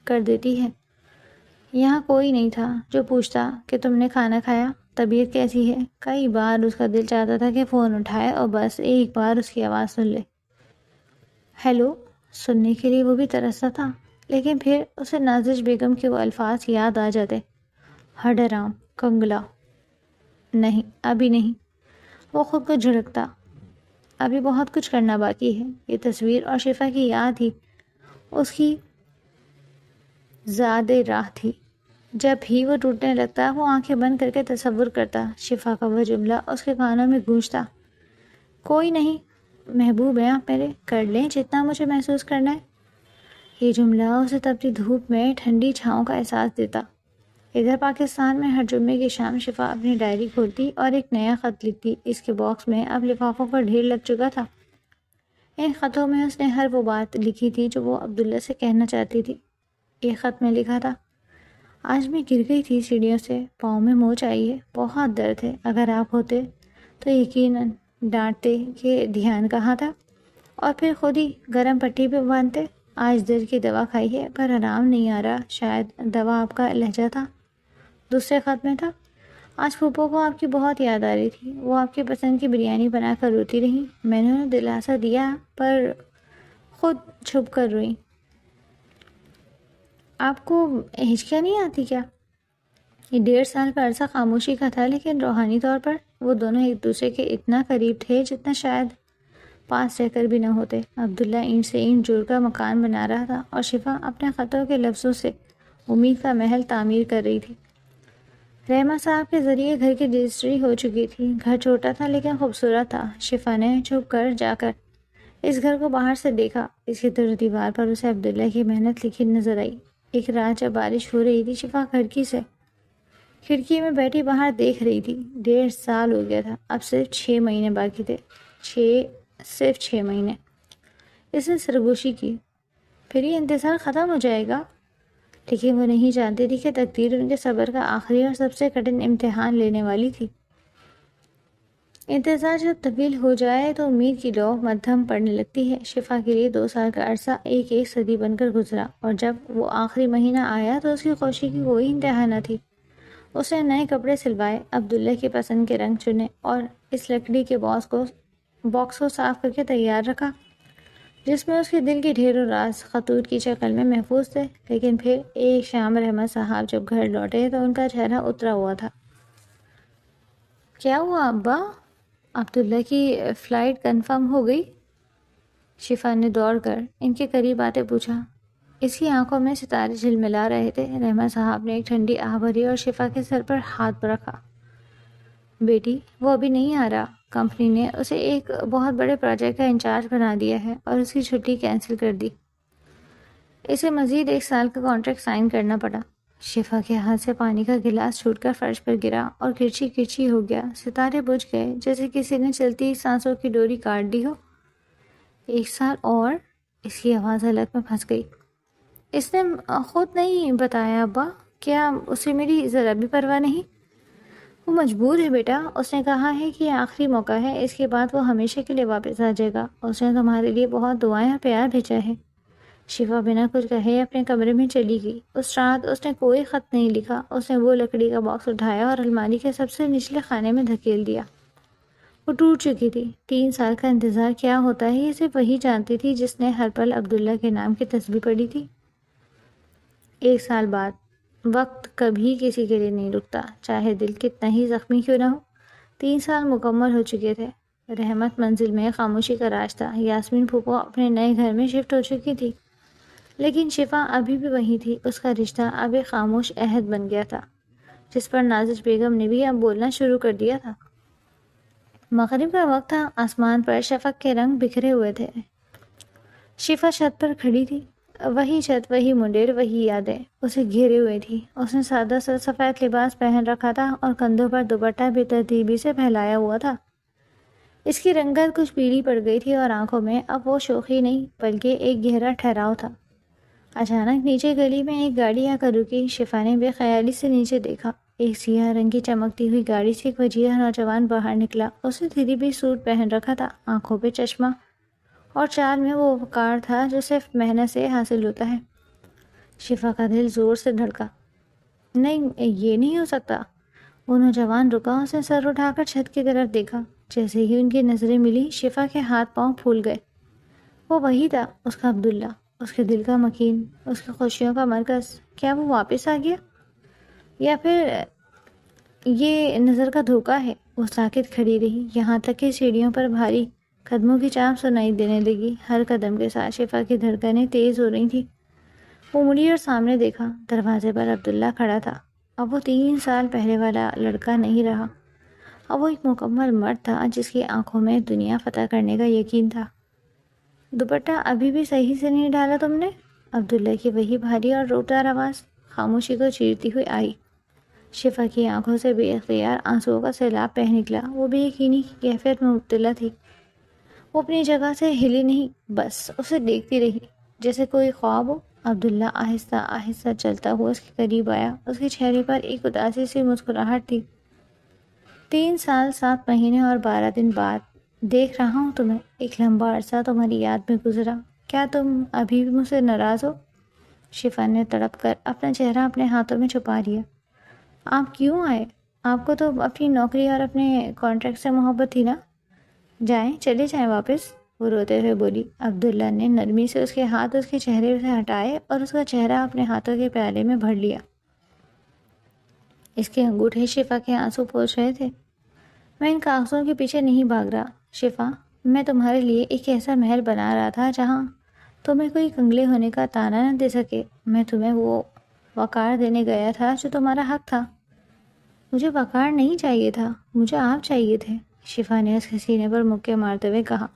کر دیتی ہے۔ یہاں کوئی نہیں تھا جو پوچھتا کہ تم نے کھانا کھایا، طبیعت کیسی ہے۔ کئی بار اس کا دل چاہتا تھا کہ فون اٹھائے اور بس ایک بار اس کی آواز سن لے۔ ہیلو سننے کے لیے وہ بھی ترستا تھا، لیکن پھر اسے نازش بیگم کے وہ الفاظ یاد آ جاتے، ہڈرام کنگلا۔ نہیں، ابھی نہیں۔ وہ خود کو جھڑکتا، ابھی بہت کچھ کرنا باقی ہے۔ یہ تصویر اور شفا کی یاد ہی اس کی زاد راہ تھی۔ جب بھی وہ ٹوٹنے لگتا وہ آنکھیں بند کر کے تصور کرتا، شفا کا وہ جملہ اس کے کانوں میں گونجتا، کوئی نہیں محبوب ہیں آپ میرے، کر لیں جتنا مجھے محسوس کرنا ہے۔ یہ جملہ اسے تپتی دھوپ میں ٹھنڈی چھاؤں کا احساس دیتا۔ ادھر پاکستان میں ہر جمعے کی شام شفا اپنی ڈائری کھولتی اور ایک نیا خط لکھتی۔ اس کے باکس میں اب لفافوں کا ڈھیر لگ چکا تھا۔ ان خطوں میں اس نے ہر وہ بات لکھی تھی جو وہ عبداللہ سے کہنا چاہتی تھی۔ ایک خط میں لکھا تھا، آج میں گر گئی تھی سیڑھیوں سے، پاؤں میں موچ آئی ہے، بہت درد ہے، اگر آپ ہوتے تو یقیناً ڈانٹتے کہ دھیان کہاں تھا، اور پھر خود ہی گرم پٹی پہ باندھتے۔ آج درد کی دوا کھائی ہے پر آرام نہیں آ رہا، شاید دوا آپ کا لہجہ تھا۔ دوسرے خط میں تھا، آج پھوپھو کو آپ کی بہت یاد آ رہی تھی، وہ آپ کی پسند کی بریانی بنا کر روتی رہی، میں نے انہیں دلاسا دیا پر خود چھپ کر روئی۔ آپ کو ہچکیاں نہیں آتی کیا؟ یہ 1.5 سال کا عرصہ خاموشی کا تھا، لیکن روحانی طور پر وہ دونوں ایک دوسرے کے اتنا قریب تھے جتنا شاید پاس رہ کر بھی نہ ہوتے۔ عبداللہ اینٹ سے اینٹ جوڑ کر مکان بنا رہا تھا اور شفا اپنے خطوں کے لفظوں سے امید کا محل تعمیر کر رہی تھی۔ رحمت صاحب کے ذریعے گھر کی رجسٹری ہو چکی تھی۔ گھر چھوٹا تھا لیکن خوبصورت تھا۔ شفا نے چھپ کر جا کر اس گھر کو باہر سے دیکھا۔ اس کی طرف دیوار پر اسے عبداللہ کی محنت لکھی نظر آئی۔ ایک رات جب بارش ہو رہی تھی، شفا کھڑکی میں بیٹھی باہر دیکھ رہی تھی۔ 1.5 سال ہو گیا تھا، اب صرف 6 مہینے باقی تھے۔ صرف 6 مہینے۔ اس نے سرگوشی کی، پھر یہ انتظار ختم ہو جائے گا۔ لیکن وہ نہیں جانتی تھی کہ تقدیر ان کے صبر کا آخری اور سب سے کٹھن امتحان لینے والی تھی۔ انتظار جب طویل ہو جائے تو امید کی لو مدھم پڑنے لگتی ہے۔ شفا کے لیے 2 سال کا عرصہ ایک ایک صدی بن کر گزرا، اور جب وہ آخری مہینہ آیا تو اس کی خوشی کی کوئی انتہا نہ تھی۔ اس نے نئے کپڑے سلوائے، عبداللہ کی پسند کے رنگ چنے، اور اس لکڑی کے باکس کو صاف کر کے تیار رکھا جس میں اس کے دل کے ڈھیروں راز خطوط کی شکل میں محفوظ تھے۔ لیکن پھر ایک شام رحمت صاحب جب گھر لوٹے تو ان کا چہرہ اترا ہوا تھا۔ کیا ہوا ابا؟ عبداللہ کی فلائٹ کنفرم ہو گئی؟ شفا نے دوڑ کر ان کے قریب آتے پوچھا۔ اس کی آنکھوں میں ستارے جھلملا رہے تھے۔ رحمت صاحب نے ایک ٹھنڈی آہ بھری اور شفا کے سر پر ہاتھ رکھا۔ بیٹی، وہ ابھی نہیں آ رہا۔ کمپنی نے اسے ایک بہت بڑے پروجیکٹ کا انچارج بنا دیا ہے اور اس کی چھٹی کینسل کر دی۔ اسے مزید 1 سال کا کانٹریکٹ سائن کرنا پڑا۔ شفا کے ہاتھ سے پانی کا گلاس چھوٹ کر فرش پر گرا اور کرچی کرچی ہو گیا۔ ستارے بجھ گئے جیسے کسی نے چلتی سانسوں کی ڈوری کاٹ دی ہو۔ 1 سال اور؟ اس کی آواز حلق میں پھنس گئی۔ اس نے خود نہیں بتایا ابا، کیا اسے میری ذرا بھی پرواہ نہیں؟ وہ مجبور ہے بیٹا، اس نے کہا ہے کہ یہ آخری موقع ہے، اس کے بعد وہ ہمیشہ کے لیے واپس آ جائے گا۔ اس نے تمہارے لیے بہت دعائیں اور پیار بھیجا ہے۔ شفا بنا کچھ کہے اپنے کمرے میں چلی گئی۔ اس رات اس نے کوئی خط نہیں لکھا۔ اس نے وہ لکڑی کا باکس اٹھایا اور الماری کے سب سے نچلے خانے میں دھکیل دیا۔ وہ ٹوٹ چکی تھی۔ 3 سال کا انتظار کیا ہوتا ہے یہ صرف وہی جانتی تھی جس نے ہر پل عبداللہ کے نام کی تسبیح پڑھی تھی۔ 1 سال بعد وقت کبھی کسی کے لیے نہیں رکتا، چاہے دل کتنا ہی زخمی کیوں نہ ہو۔ 3 سال مکمل ہو چکے تھے۔ رحمت منزل میں خاموشی کا راج تھا۔ یاسمین پھوپھو اپنے نئے گھر میں شفٹ ہو چکی تھی، لیکن شفا ابھی بھی وہیں تھی۔ اس کا رشتہ اب ایک خاموش عہد بن گیا تھا جس پر نازش بیگم نے بھی اب بولنا شروع کر دیا تھا۔ مغرب کا وقت تھا، آسمان پر شفق کے رنگ بکھرے ہوئے تھے۔ شفا چھت پر کھڑی تھی، وہی چھت، وہی منڈیر، وہی یادیں اسے گھیرے ہوئے تھی۔ اس نے سادہ سا سفید لباس پہن رکھا تھا اور کندھوں پر دوپٹہ بے ترتیبی سے پھیلایا ہوا تھا۔ اس کی رنگت کچھ پیلی پڑ گئی تھی اور آنکھوں میں اب وہ شوخی نہیں بلکہ ایک گہرا ٹھہراؤ تھا۔ اچانک نیچے گلی میں ایک گاڑی آ کر رکی۔ شفا نے بے خیالی سے نیچے دیکھا۔ ایک سیاہ رنگ کی چمکتی ہوئی گاڑی سے ایک وجیح نوجوان باہر نکلا۔ اس نے 3 پیس سوٹ پہن رکھا تھا، آنکھوں پہ چشمہ، اور چال میں وہ وقار تھا جو صرف محنت سے حاصل ہوتا ہے۔ شفا کا دل زور سے دھڑکا۔ نہیں، یہ نہیں ہو سکتا۔ وہ نوجوان رکا۔ اس نے سر اٹھا کر چھت کی طرف دیکھا۔ جیسے ہی ان کی نظریں ملی، شفا کے ہاتھ پاؤں پھول گئے۔ وہ وہی تھا، اس کا عبداللہ، اس کے دل کا مکین، اس کی خوشیوں کا مرکز۔ کیا وہ واپس آ گیا، یا پھر یہ نظر کا دھوکہ ہے؟ وہ ساکت کھڑی رہی یہاں تک کہ سیڑھیوں پر بھاری قدموں کی چاپ سنائی دینے لگی۔ ہر قدم کے ساتھ شفا کی دھڑکنیں تیز ہو رہی تھیں۔ وہ مڑی اور سامنے دیکھا۔ دروازے پر عبداللہ کھڑا تھا۔ اب وہ 3 سال پہلے والا لڑکا نہیں رہا۔ اب وہ ایک مکمل مرد تھا جس کی آنکھوں میں دنیا فتح کرنے کا یقین تھا۔ دوپٹہ ابھی بھی صحیح سے نہیں ڈالا تم نے؟ عبداللہ کی وہی بھاری اور روٹدار آواز خاموشی کو چیرتی ہوئی آئی۔ شفا کی آنکھوں سے بے اختیار آنسوؤں کا سیلاب بہہ نکلا۔ وہ بے یقینی کی کیفیت میں مبتلا تھی۔ وہ اپنی جگہ سے ہلی نہیں، بس اسے دیکھتی رہی جیسے کوئی خواب ہو۔ عبداللہ آہستہ آہستہ چلتا ہوا اس کے قریب آیا۔ اس کے چہرے پر ایک اداسی سی مسکراہٹ تھی۔ 3 سال 7 مہینے اور 12 دن بعد دیکھ رہا ہوں تمہیں۔ ایک لمبا عرصہ تمہاری یاد میں گزرا۔ کیا تم ابھی بھی مجھ سے ناراض ہو؟ شفا نے تڑپ کر اپنا چہرہ اپنے ہاتھوں میں چھپا لیا۔ آپ کیوں آئے؟ آپ کو تو اپنی نوکری اور اپنے کانٹریکٹ سے محبت تھی نا؟ جائیں، چلے جائیں واپس، وہ روتے ہوئے بولی۔ عبداللہ نے نرمی سے اس کے ہاتھ اس کے چہرے سے ہٹائے اور اس کا چہرہ اپنے ہاتھوں کے پیالے میں بھر لیا۔ اس کے انگوٹھے شفا کے آنسو پوچھ رہے تھے۔ میں ان کاغذوں کے پیچھے نہیں بھاگ رہا شفا، میں تمہارے لیے ایک ایسا محل بنا رہا تھا جہاں تمہیں کوئی کنگلے ہونے کا طعنہ نہ دے سکے۔ میں تمہیں وہ وقار دینے گیا تھا جو تمہارا حق تھا۔ مجھے وقار نہیں چاہیے تھا، مجھے آپ چاہیے تھے، شفا نے اس کے سینے پر مکے مارتے ہوئے کہا۔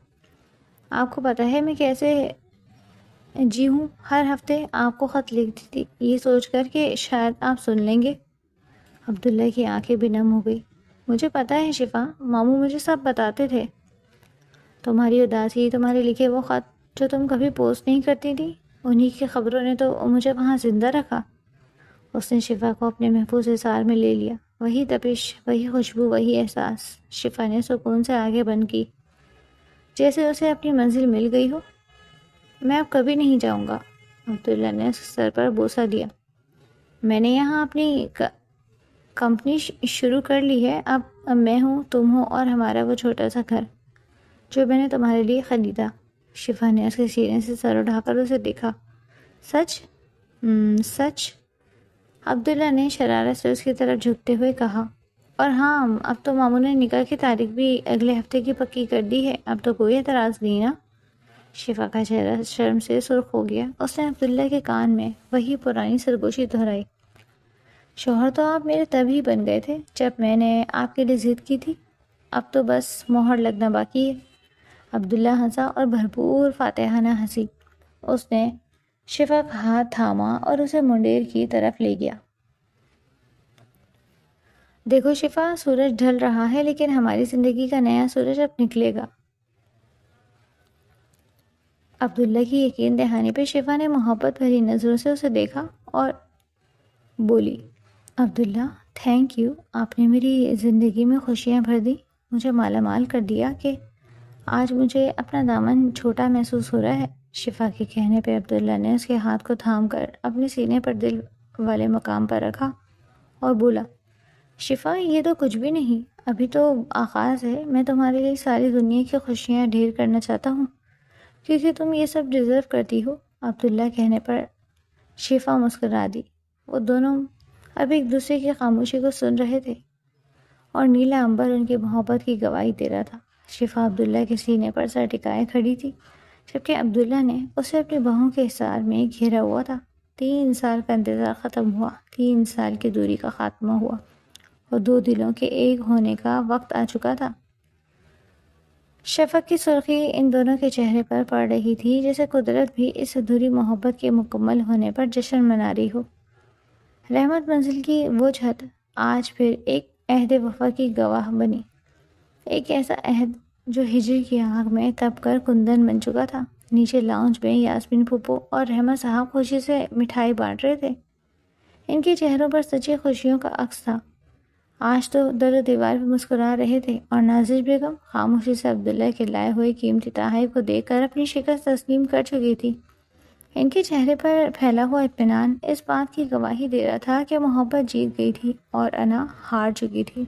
آپ کو پتہ ہے میں کیسے جی ہوں؟ ہر ہفتے آپ کو خط لکھتی تھی یہ سوچ کر کہ شاید آپ سن لیں گے۔ عبداللہ کی آنکھیں بھی نم ہو گئی۔ مجھے پتہ ہے شفا، ماموں مجھے سب بتاتے تھے۔ تمہاری اداسی، تمہارے لکھے وہ خط جو تم کبھی پوسٹ نہیں کرتی تھی، انہی کی خبروں نے تو مجھے وہاں زندہ رکھا۔ اس نے شفا کو اپنے محفوظ حصار میں لے لیا۔ وہی تپش، وہی خوشبو، وہی احساس۔ شفا نے سکون سے آگے بند کی، جیسے اسے اپنی منزل مل گئی ہو۔ میں اب کبھی نہیں جاؤں گا۔ عبداللہ نے سر پر بوسہ دیا۔ میں نے یہاں اپنی کمپنی شروع کر لی ہے۔ اب میں ہوں، تم ہو اور ہمارا وہ چھوٹا سا گھر جو میں نے تمہارے لیے خریدا۔ شفا نے اس کے سینے سے سر اٹھا کر اسے دیکھا۔ سچ؟ سچ؟ عبداللہ نے شرارت سے اس کی طرف جھکتے ہوئے کہا۔ اور ہاں، اب تو ماموں نے نکاح کی تاریخ بھی اگلے ہفتے کی پکی کر دی ہے۔ اب تو کوئی اعتراض نہیں نا؟ شفا کا چہرہ شرم سے سرخ ہو گیا۔ اس نے عبداللہ کے کان میں وہی پرانی سرگوشی دہرائی۔ شوہر تو آپ میرے تب ہی بن گئے تھے جب میں نے آپ کے لیے ضد کی تھی۔ اب تو بس مہر لگنا باقی ہے۔ عبداللہ ہنسا اور بھرپور فاتحانہ ہنسی۔ اس نے شفا کا ہاتھ تھاما اور اسے منڈیر کی طرف لے گیا۔ دیکھو شفا، سورج ڈھل رہا ہے لیکن ہماری زندگی کا نیا سورج اب نکلے گا۔ عبداللہ کی یقین دہانی پہ شفا نے محبت بھری نظروں سے اسے دیکھا اور بولی، عبداللہ تھینک یو، آپ نے میری زندگی میں خوشیاں بھر دی، مجھے مالا مال کر دیا کہ آج مجھے اپنا دامن چھوٹا محسوس ہو رہا ہے۔ شفا کے کہنے پہ عبداللہ نے اس کے ہاتھ کو تھام کر اپنے سینے پر دل والے مقام پر رکھا اور بولا، شفا یہ تو کچھ بھی نہیں، ابھی تو آغاز ہے۔ میں تمہارے لیے ساری دنیا کی خوشیاں ڈھیر کرنا چاہتا ہوں کیونکہ تم یہ سب ڈیزرو کرتی ہو۔ عبداللہ کہنے پر شفا مسکرا دی۔ وہ دونوں اب ایک دوسرے کی خاموشی کو سن رہے تھے اور نیلا امبر ان کی محبت کی گواہی دے رہا تھا۔ شفا عبداللہ کے سینے پر سر ٹکائے کھڑی تھی جبکہ عبداللہ نے اسے اپنی باہوں کے حصار میں گھیرا ہوا تھا۔ 3 سال کا انتظار ختم ہوا، 3 سال کی دوری کا خاتمہ ہوا اور 2 دلوں کے ایک ہونے کا وقت آ چکا تھا۔ شفق کی سرخی ان دونوں کے چہرے پر پڑ رہی تھی جیسے قدرت بھی اس ادھوری محبت کے مکمل ہونے پر جشن منا رہی ہو۔ رحمت منزل کی وہ چھت آج پھر ایک عہد وفا کی گواہ بنی، ایک ایسا عہد جو ہجر کی آگ میں تپ کر کندن بن چکا تھا۔ نیچے لاؤنج میں یاسمین پھوپھو اور رحمت صاحب خوشی سے مٹھائی بانٹ رہے تھے۔ ان کے چہروں پر سچی خوشیوں کا عکس تھا۔ آج تو در و دیوار پہ مسکرا رہے تھے اور نازش بیگم خاموشی سے عبداللہ کے لائے ہوئے قیمتی تحائف کو دیکھ کر اپنی شکست تسلیم کر چکی تھی۔ ان کے چہرے پر پھیلا ہوا اطمینان اس بات کی گواہی دے رہا تھا کہ محبت جیت گئی تھی اور انا ہار چکی تھی۔